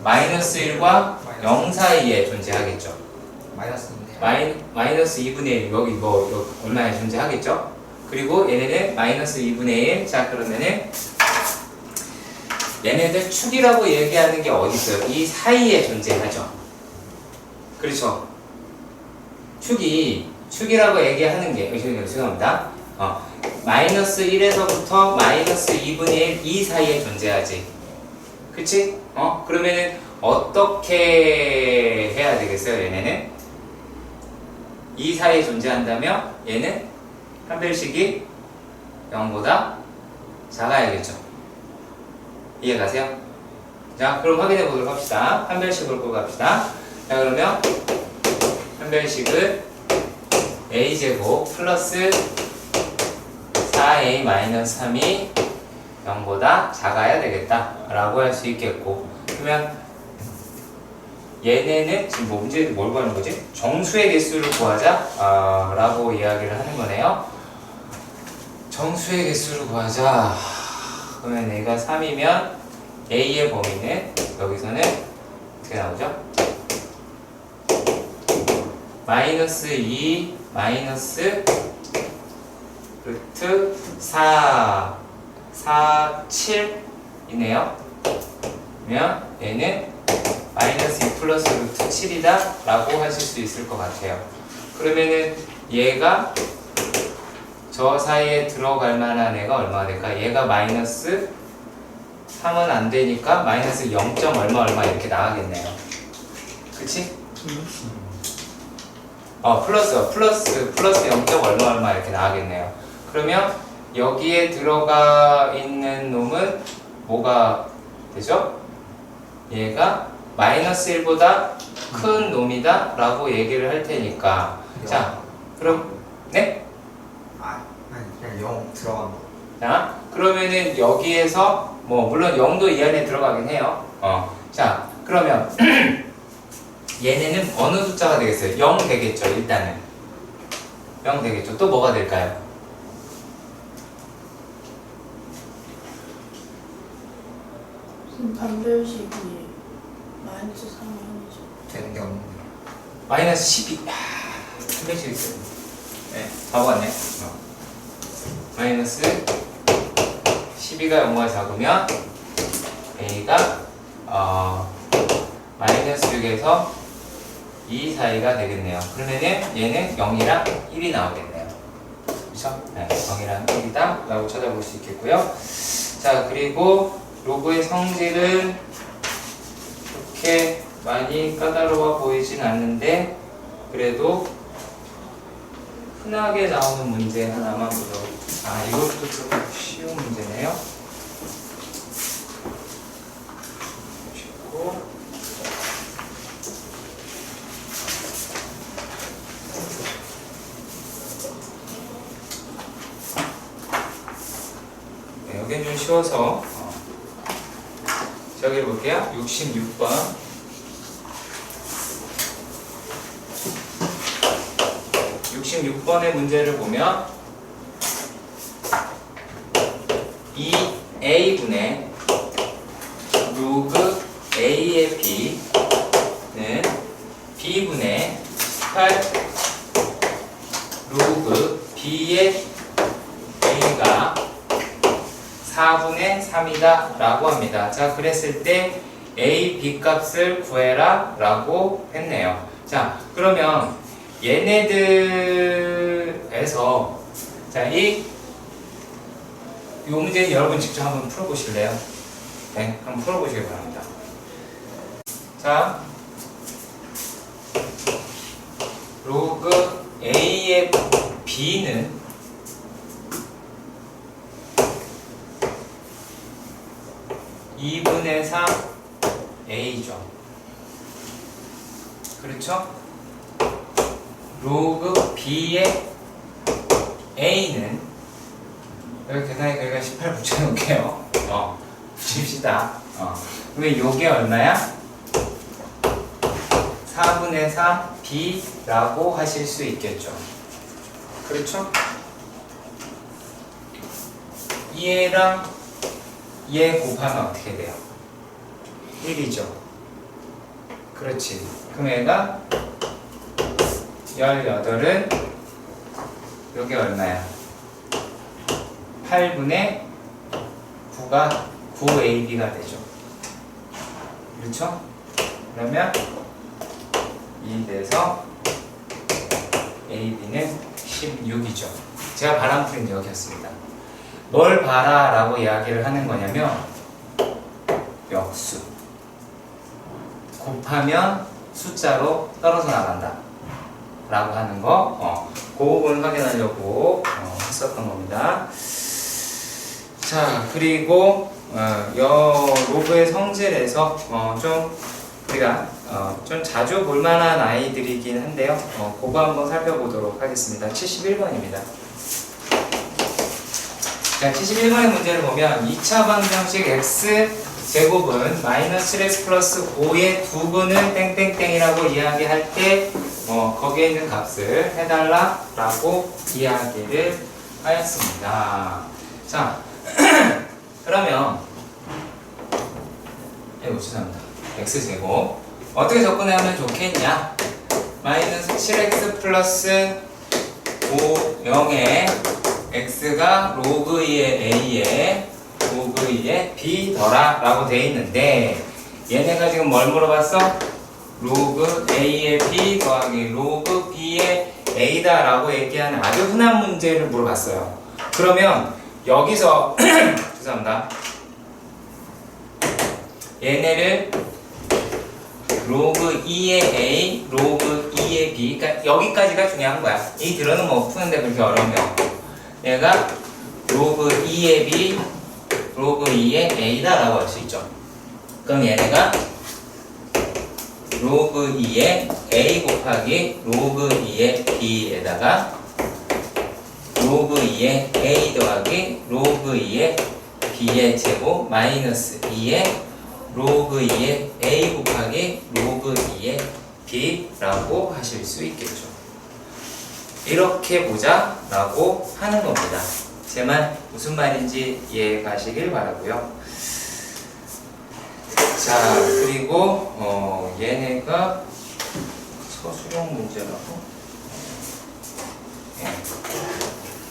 마이너스 1과 0 사이에 존재하겠죠. 마이너스 2분의 1 여기 얼마에 존재하겠죠. 그리고 얘네는 마이너스 2분의 1. 자, 그러면은 얘네들 축이라고 얘기하는 게 어디 있어요? 이 사이에 존재하죠. 그렇죠. 축이라고 얘기하는 게 죄송합니다. 마이너스 1에서부터 마이너스 2분의 1 이 사이에 존재하지. 그치? 그러면은 어떻게 해야 되겠어요? 얘네는 이 사이에 존재한다면 얘는 판별식이 0보다 작아야겠죠. 이해가세요? 자, 그럼 확인해 보도록 합시다. 판별식을 보고 갑시다. 자, 그러면 판별식은 a제곱 플러스 4a 마이너스 3이 0보다 작아야 되겠다 라고 할 수 있겠고, 그러면 얘네는 지금 뭐 문제에서 뭘 구하는 거지? 정수의 개수를 구하자 라고 이야기를 하는 거네요. 정수의 개수를 구하자. 그러면 얘가 3이면 a의 범위는 여기서는 어떻게 나오죠? 마이너스 2 마이너스 루트 4 7이네요. 그러면 얘는 마이너스 2 플러스 루트 7이다 라고 하실 수 있을 것 같아요. 그러면은 얘가 저 사이에 들어갈 만한 애가 얼마가 될까? 얘가 마이너스 3은 안 되니까 마이너스 0. 얼마 이렇게 나가겠네요. 그치? 플러스 0. 얼마 이렇게 나가겠네요. 그러면 여기에 들어가 있는 놈은 뭐가 되죠? 얘가 마이너스 1보다 큰 놈이다 라고 얘기를 할 테니까. 자, 그럼 네? 그냥 0 들어간 거. 자, 그러면은 여기에서 물론 0도 이 안에 들어가긴 해요. 자, 그러면 얘네는 어느 숫자가 되겠어요? 0 되겠죠. 일단은 0 되겠죠. 또 뭐가 될까요? 판별식이 마이너스 3이 아니죠. 되는 게 없는데. 마이너스 12. 한 배씩 있어요. 네, 바보 같네. 마이너스 12가 0보다 작으면 a가 마이너스 6에서 2 사이가 되겠네요. 그러면은 얘는 0이랑 1이 나오겠네요. 그쵸? 네, 0이랑 1이다 라고 찾아볼 수 있겠고요. 자, 그리고 로그의 성질은 그렇게 많이 까다로워 보이진 않는데 그래도 흔하게 나오는 문제 하나만 보도록. 아, 이것도 조금 쉬운 문제네요. 쉽고. 네, 여긴 좀 쉬워서 저기 볼게요. 66번. 66번의 문제를 보면 이 A분의 로그 A의 B는 B분의 8 로그 B의 A가 4분의 3이다 라고 합니다. 자, 그랬을 때 A, B 값을 구해라 라고 했네요. 자, 그러면 얘네들에서 자, 이 문제는 여러분 직접 한번 풀어보실래요? 네, 한번 풀어보시기 바랍니다. 자, 로그 A의 B는 2분의 3 A죠. 그렇죠? 로그 B의 A는 여기 계산에 여기가 18 붙여놓을게요. 붙입시다. 그러면 요게 얼마야? 4분의 3 B라고 하실 수 있겠죠. 그렇죠? 얘랑 얘 곱하면 어떻게 돼요? 1이죠. 그렇지. 그럼 얘가 18은 요게 얼마야? 8분의 9가 9AB가 되죠. 그렇죠? 그러면 2 돼서 AB는 16이죠. 제가 바람핀 여기였습니다. 뭘 봐라 라고 이야기를 하는 거냐면 역수 곱하면 숫자로 떨어져 나간다 라고 하는 거 그 부분을 확인하려고 했었던 겁니다. 자, 그리고 로그의 성질에서 좀 우리가 좀 자주 볼만한 아이들이긴 한데요. 그거 한번 살펴보도록 하겠습니다. 71번입니다. 자, 71번의 문제를 보면 2차 방정식 x제곱은 마이너스 7x 플러스 5의 두 분을 땡땡땡이라고 이야기할 때 거기에 있는 값을 해달라 라고 이야기를 하였습니다. 자, 그러면 죄송합니다. x제곱 어떻게 접근하면 좋겠냐? 마이너스 7x 플러스 5 0에 x가 로그 2의 a에 로그 2의 b더라 라고 돼 있는데 얘네가 지금 뭘 물어봤어? 로그 a의 b 더하기 로그 b의 a다 라고 얘기하는 아주 흔한 문제를 물어봤어요. 그러면 여기서 죄송합니다. 얘네를 로그 2의 a, 로그 2의 b, 그러니까 여기까지가 중요한 거야. 이 들어는 뭐 푸는데 그렇게 어려우면 얘가 로그 2의 b, 로그 2의 a다 라고 할 수 있죠. 그럼 얘네가 로그 2의 a 곱하기 로그 2의 b에다가 로그 2의 a 더하기 로그 2의 b의 제곱 마이너스 2의 로그 2의 a 곱하기 로그 2의 b라고 하실 수 있겠죠. 이렇게 보자 라고 하는 겁니다. 제 말 무슨 말인지 이해해 가시길 바라고요. 자, 그리고 얘네가 서술형 문제라고. 네.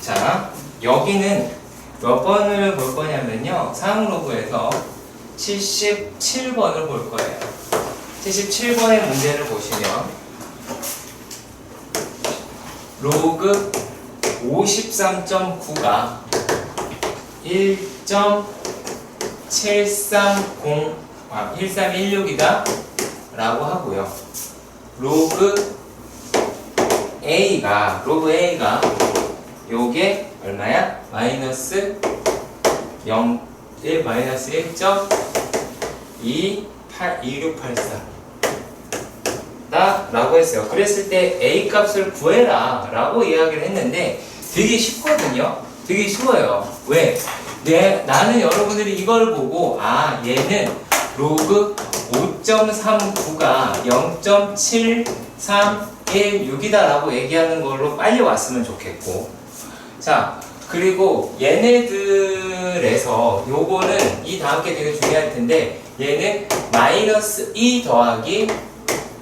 자, 여기는 몇 번을 볼 거냐면요. 사항로그에서 77번을 볼 거예요. 77번의 문제를 보시면 로그 53.9가 1316이다 라고 하고요. 로그 A가 요게 얼마야? 마이너스 1.2684 라고 했어요. 그랬을 때 A 값을 구해라 라고 이야기를 했는데 되게 쉽거든요. 되게 쉬워요. 왜? 나는 여러분들이 이걸 보고 얘는 로그 5.39가 0.7316이다 라고 얘기하는 걸로 빨리 왔으면 좋겠고, 자 그리고 얘네들에서 요거는 이 다음 게 되게 중요할 텐데, 얘는 마이너스 2 더하기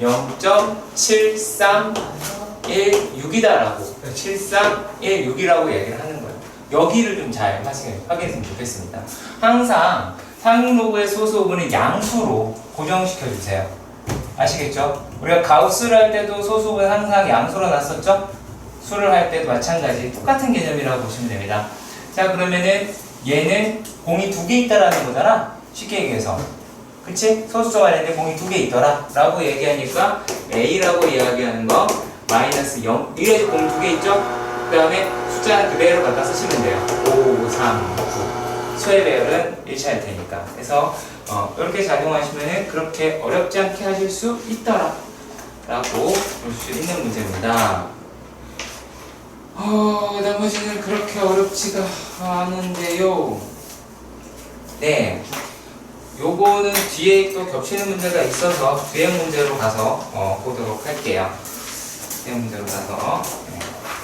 0.7316이다 라고 7316이라고 얘기를 하는 거예요. 여기를 좀 잘 확인했으면 좋겠습니다. 항상 상용로그의 소수부분은 양수로 고정시켜 주세요. 아시겠죠? 우리가 가우스를 할 때도 소수부분 항상 양수로 놨었죠? 수를 할 때도 마찬가지 똑같은 개념이라고 보시면 됩니다. 자 그러면은 얘는 공이 2개 있다라는 거잖아. 쉽게 얘기해서, 그치? 소수점 안에 공이 2개 있더라 라고 얘기하니까 A라고 이야기하는 거 마이너스 0, 이게 공 2개 있죠? 그 다음에 숫자는 그대로 갖다 쓰시면 돼요. 5, 3, 9 수의 배열은 일치할 테니까. 그래서 이렇게 작용하시면 그렇게 어렵지 않게 하실 수 있더라 라고 볼 수 있는 문제입니다. 나머지는 그렇게 어렵지가 않은데요. 네, 요거는 뒤에 또 겹치는 문제가 있어서 뒤에 문제로 가서 보도록 할게요. 뒤에 문제로 가서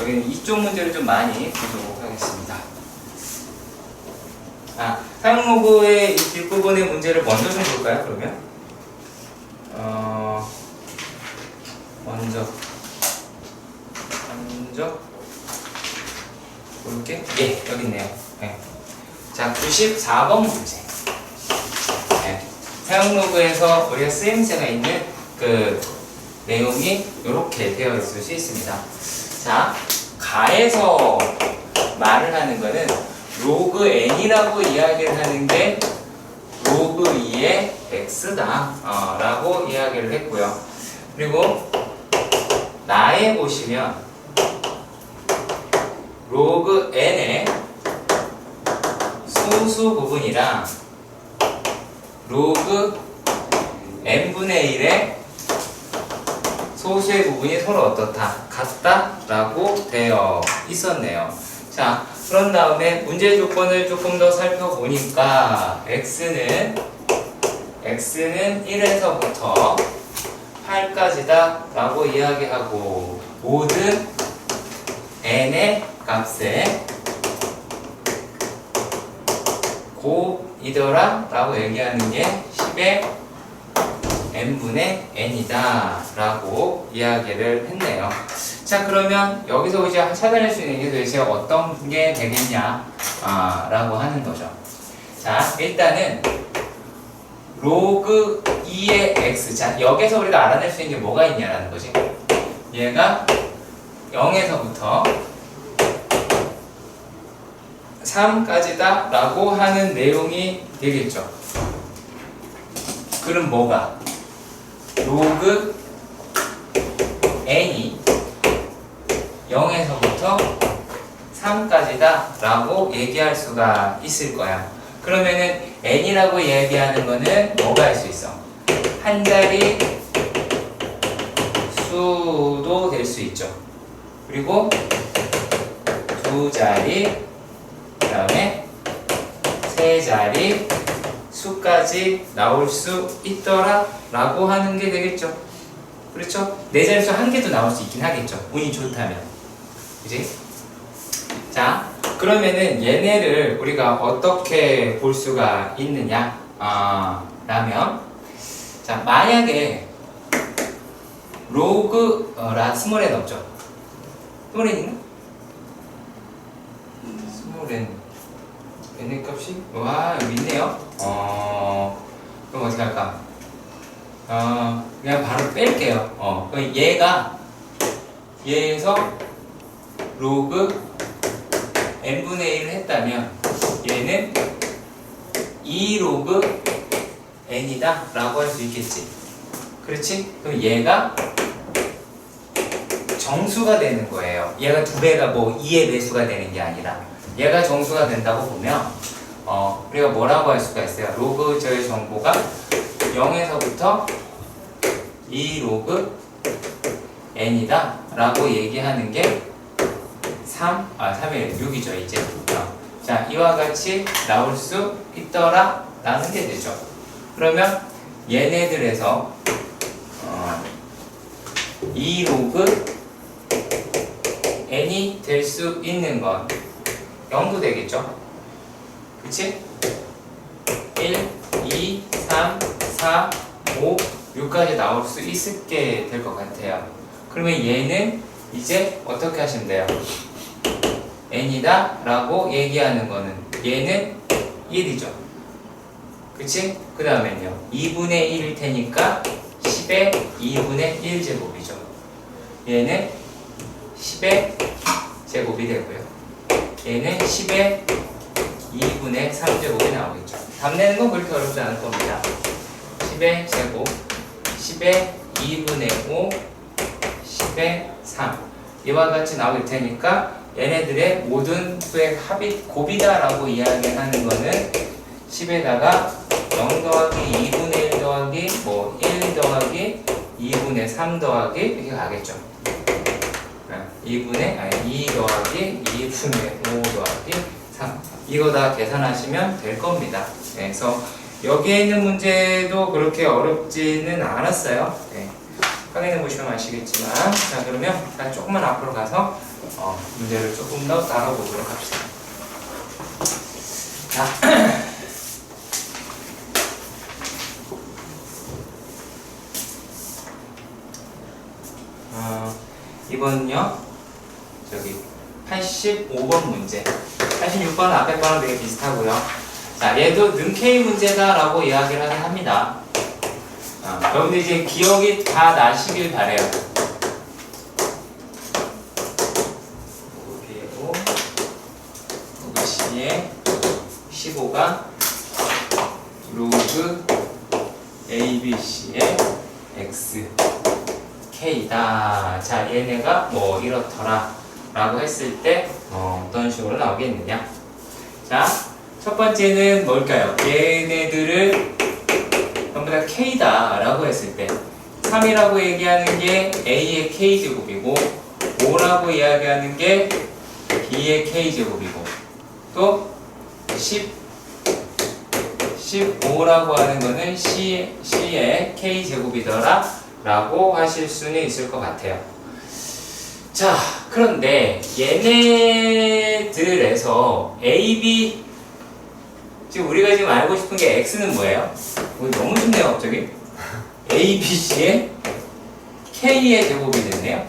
여기는 이쪽 문제를 좀 많이 보도록 하겠습니다. 사용로그의 이 뒷부분의 문제를 먼저 좀 볼까요, 그러면? 먼저 볼게. 예, 여기 있네요. 네. 자, 94번 문제. 네. 사용로그에서 우리가 쓰임새가 있는 그 내용이 이렇게 되어 있을 수 있습니다. 자, 가에서 말을 하는 거는 로그 n이라고 이야기를 하는 게 로그 2의 x다 라고 이야기를 했고요. 그리고 나에 보시면 로그 n의 소수 부분이랑 로그 n분의 1의 소수의 부분이 서로 어떻다? 같다? 라고 되어 있었네요. 자, 그런 다음에 문제 조건을 조금 더 살펴보니까 x는 1에서부터 8까지다 라고 이야기하고, 모든 n의 값에 곱이더라 라고 얘기하는 게 10의 n분의 n이다 라고 이야기를 했네요. 자, 그러면 여기서 이제 찾아낼 수 있는 게 도대체 어떤 게 되겠냐 라고 하는 거죠. 자, 일단은 로그 2의 x. 자, 여기서 우리가 알아낼 수 있는 게 뭐가 있냐라는 거지. 얘가 0에서부터 3까지다 라고 하는 내용이 되겠죠. 그럼 뭐가? 로그 n이 0에서부터 3까지다 라고 얘기할 수가 있을 거야. 그러면은 n이라고 얘기하는 거는 뭐가 할 수 있어? 한 자리 수도 될 수 있죠. 그리고 두 자리, 그 다음에 세 자리 수까지 나올 수 있더라 라고 하는 게 되겠죠. 그렇죠? 네 자릿수 한 개도 나올 수 있긴 하겠죠. 운이 좋다면. 그지? 자, 그러면은 얘네를 우리가 어떻게 볼 수가 있느냐 라면, 자, 만약에 로그 스몰 n 없죠? 스몰 n 있나? 스몰 n n의 값이 여기 있네요. 그럼 어떻게 할까? 그냥 바로 뺄게요. 그럼 얘가 얘에서 로그 n분의 1을 했다면 얘는 2 로그 n이다 라고 할 수 있겠지. 그렇지? 그럼 얘가 정수가 되는 거예요. 얘가 2배가 뭐 2의 배수가 되는 게 아니라 얘가 정수가 된다고 보면 우리가 뭐라고 할 수가 있어요? 로그 저의 정보가 0에서부터 2 로그 n이다 라고 얘기하는 게 3이 6이죠 이제. 자, 이와 같이 나올 수 있더라 라는 게 되죠. 그러면 얘네들에서 2 로그 n이 될 수 있는 건 0도 되겠죠. 그치? 1, 2, 3, 4, 5, 6까지 나올 수 있게 될 것 같아요. 그러면 얘는 이제 어떻게 하시면 돼요? n이다 라고 얘기하는 거는 얘는 1이죠. 그치? 그 다음엔요 2분의 1일 테니까 10의 2분의 1제곱이죠. 얘는 10의 제곱이 되고요. 얘는 10의 2분의 3제곱이 나오겠죠. 답 내는 건 그렇게 어렵지 않을 겁니다. 10의 제곱, 10의 2분의 5, 10의 3 이와 같이 나올 테니까 얘네들의 모든 수의 합이 곱이다 라고 이야기하는 거는 10에다가 0 더하기 2분의 1 더하기 1 더하기 2분의 3 더하기 이렇게 가겠죠. 2 더하기 2분의 5 더하기 3 이거 다 계산하시면 될 겁니다. 그래서 여기에 있는 문제도 그렇게 어렵지는 않았어요. 확인해 보시면 아시겠지만 자 그러면 조금만 앞으로 가서 문제를 조금 더 다뤄보도록 합시다. 자 이번은요 저기 85번 문제 86번은 앞에 거랑 되게 비슷하고요. 자 얘도 능K 문제다 라고 이야기를 합니다. 여러분들 이제 기억이 다 나시길 바래요. 그리고 C의 15가 로그 ABC의 X K다. 자, 얘네가 뭐 이렇더라 라고 했을 때 어떤 식으로 나오겠느냐. 자, 첫 번째는 뭘까요? 얘네들을 전부 다 K다 라고 했을 때 3이라고 얘기하는 게 A의 K제곱이고 5라고 이야기하는 게 B의 K제곱이고 또 15라고 하는 거는 C의 K제곱이더라 라고 하실 수는 있을 것 같아요. 자, 그런데 얘네들에서 A, B 지금 우리가 지금 알고 싶은 게 X는 뭐예요? 너무 쉽네요 갑자기. A, B, C의 K의 제곱이 됐네요.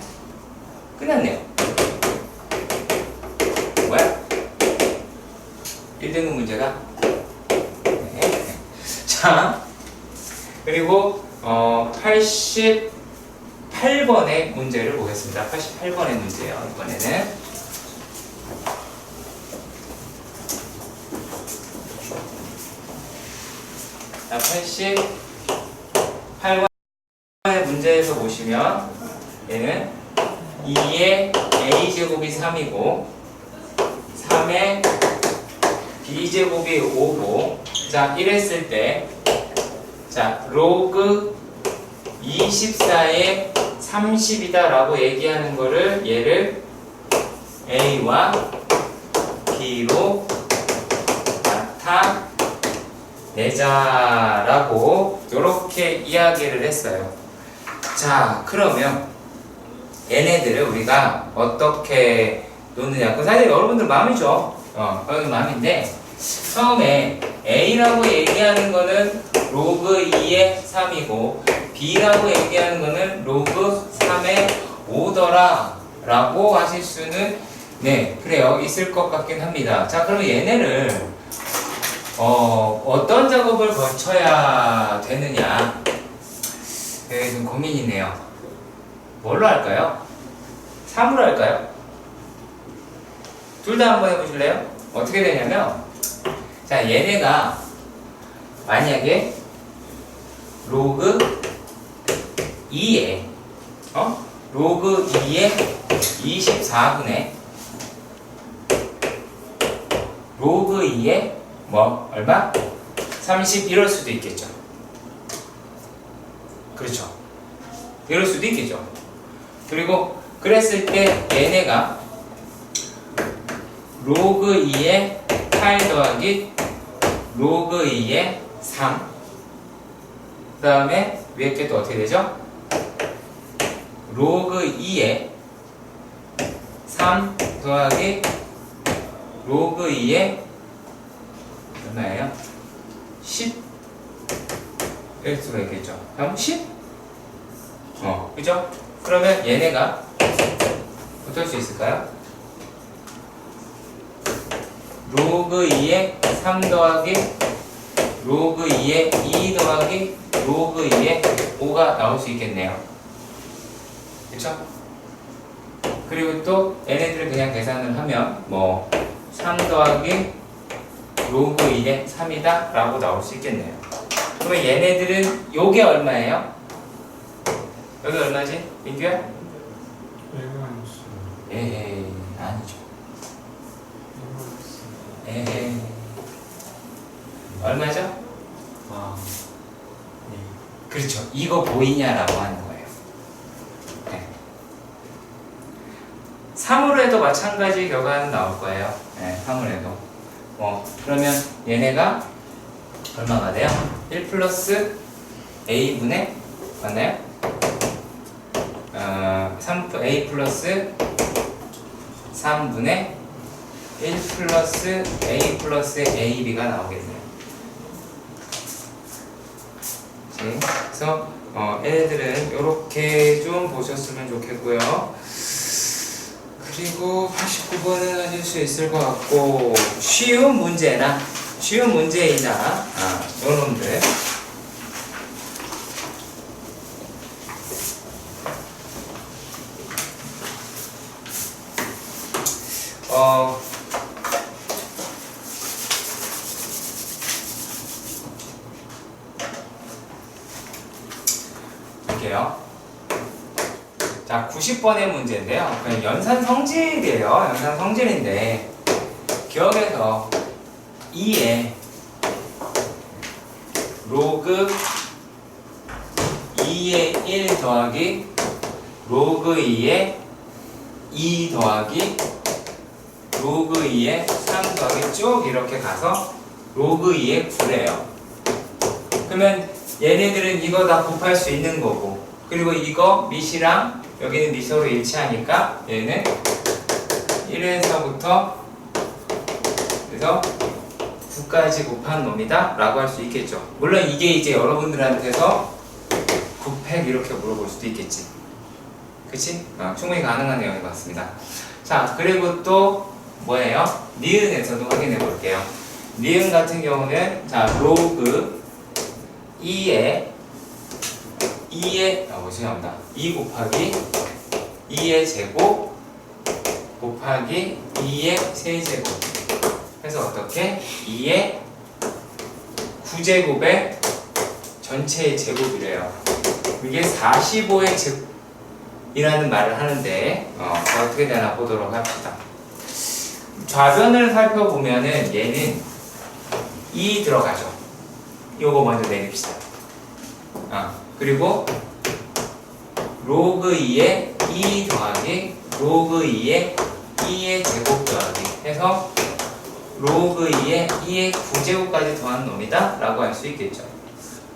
끝났네요. 뭐야? 1등급 문제가 네. 자 그리고 88번의 문제를 보겠습니다. 88번의 문제예요. 이번에는 자, 88번의 문제에서 보시면 얘는 2의 A제곱이 3이고 3의 B제곱이 5고 자 이랬을 때 자 로그 24의 30이다 라고 얘기하는 거를 얘를 A와 B로 나타내자라고 이렇게 이야기를 했어요. 자 그러면 얘네들을 우리가 어떻게 놓느냐 그 사실 여러분들 마음이죠. 여러분들 마음인데 처음에 A라고 얘기하는 거는 로그 2의 3이고 B라고 얘기하는 거는 로그 3의 5더라 라고 하실 수는 네 그래요 있을 것 같긴 합니다. 자 그러면 얘네를 어떤 작업을 거쳐야 되느냐 좀 고민이네요. 뭘로 할까요? 3으로 할까요? 둘 다 한번 해보실래요? 어떻게 되냐면, 자, 얘네가 만약에 로그 2에 로그 2에 24분의 로그 2에 뭐 얼마? 30 이럴 수도 있겠죠. 그렇죠. 이럴 수도 있겠죠. 그리고 그랬을 때 얘네가 로그 2에 8 더하기 로그 2에 3. 그 다음에 위에 게 또 어떻게 되죠? 로그 2에 3 더하기 로그 2에 얼마예요? 10 일 수가 있겠죠. 그럼 10? 그죠? 그러면 얘네가 어떨 수 있을까요? 로그 2에 3 더하기 로그 2에 2 더하기 로그 2에 5가 나올 수 있겠네요. 그쵸? 그리고 또 얘네들을 그냥 계산을 하면 뭐 3 더하기 로그 2에 3이다 라고 나올 수 있겠네요. 그러면 얘네들은 요게 얼마예요? 여기 얼마지? 민규야? 1 마이너스 에헤이 아니죠. 1 마이너스 에헤이 얼마죠? 아 네. 그렇죠. 이거 보이냐라고 하는 거예요. 네. 3으로 해도 마찬가지 결과는 나올 거예요. 네, 3으로 해도. 그러면 얘네가 얼마가 돼요? 1 플러스 a분의 맞나요? a 플러스 3분의 1 플러스 a 플러스 ab가 나오겠네요. 그래서 얘네들은 이렇게 좀 보셨으면 좋겠고요. 그리고 89번은 하실 수 있을 것 같고 쉬운 문제이나 요놈들 볼게요. 자, 90번의 문제인데요. 그냥 연산 성질이에요. 연산 성질인데 기억에서 2에 로그 2에 1 더하기 로그 2에 2 더하기 로그 2에 3 더하기 쭉 이렇게 가서 로그 2에 9래요. 그러면 얘네들은 이거 다 곱할 수 있는 거고, 그리고 이거 밑이랑 여기는 미서로 일치하니까 얘는 1에서부터 그래서 9까지 곱한 놈이다 라고 할 수 있겠죠. 물론 이게 이제 여러분들한테서 9팩 이렇게 물어볼 수도 있겠지. 그치? 충분히 가능한 내용인 것 같습니다. 자, 그리고 또 뭐예요? 니은에서도 확인해 볼게요. 니은 같은 경우는 자, 로그 2에 죄송합니다. 2 곱하기 2의 제곱 곱하기 2의 세제곱 해서 어떻게? 2의 9제곱의 전체의 제곱이래요. 이게 45의 제곱이라는 말을 하는데 어떻게 되나 보도록 합시다. 좌변을 살펴보면은 얘는 2 들어가죠. 요거 먼저 내립시다. 그리고 로그 2에 2 더하기 로그 2에 2의 제곱 더하기 해서 로그 2에 2의 9제곱까지 더한 놈이다 라고 할 수 있겠죠.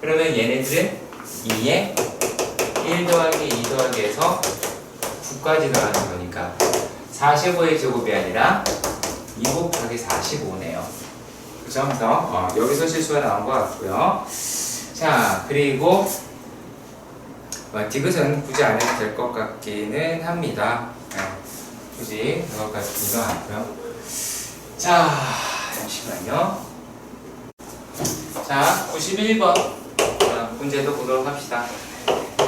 그러면 얘네들은 2에 1 더하기 2 더하기 해서 9까지 더하는 거니까 45의 제곱이 아니라 2 곱하기 45네요. 그죠? 그래서 여기서 실수가 나온 것 같고요. 자, 그리고 디귿은 굳이 안 해도 될 것 같기는 합니다. 굳이 될 것 같기도 하고요. 자, 잠시만요. 자, 91번 문제도 보도록 합시다.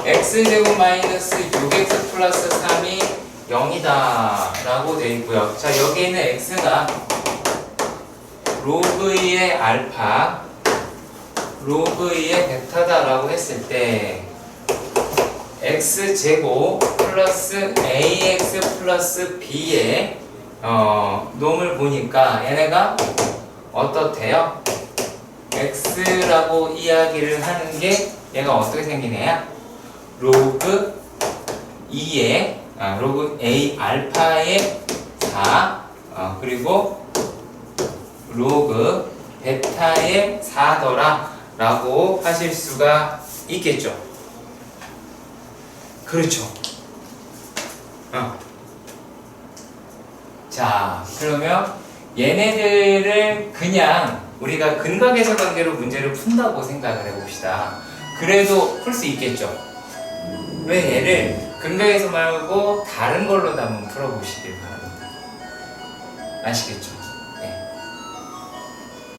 x제곱 마이너스 6x 플러스 3이 0이다 라고 되어 있고요. 자, 여기에 있는 x가 로그 2의 알파, 로그 2의 베타다 라고 했을 때 x제곱 플러스 ax 플러스 b의 놈을 보니까 얘네가 어떻대요? x라고 이야기를 하는 게 얘가 어떻게 생긴 애야? 로그 2의 로그 a 알파의 4 그리고 로그 베타의 4더라 라고 하실 수가 있겠죠. 그렇죠. 자, 그러면 얘네들을 그냥 우리가 근각에서 관계로 문제를 푼다고 생각을 해봅시다. 그래도 풀 수 있겠죠. 왜 얘를 근각에서 말고 다른 걸로도 한번 풀어보시길 바랍니다. 아시겠죠?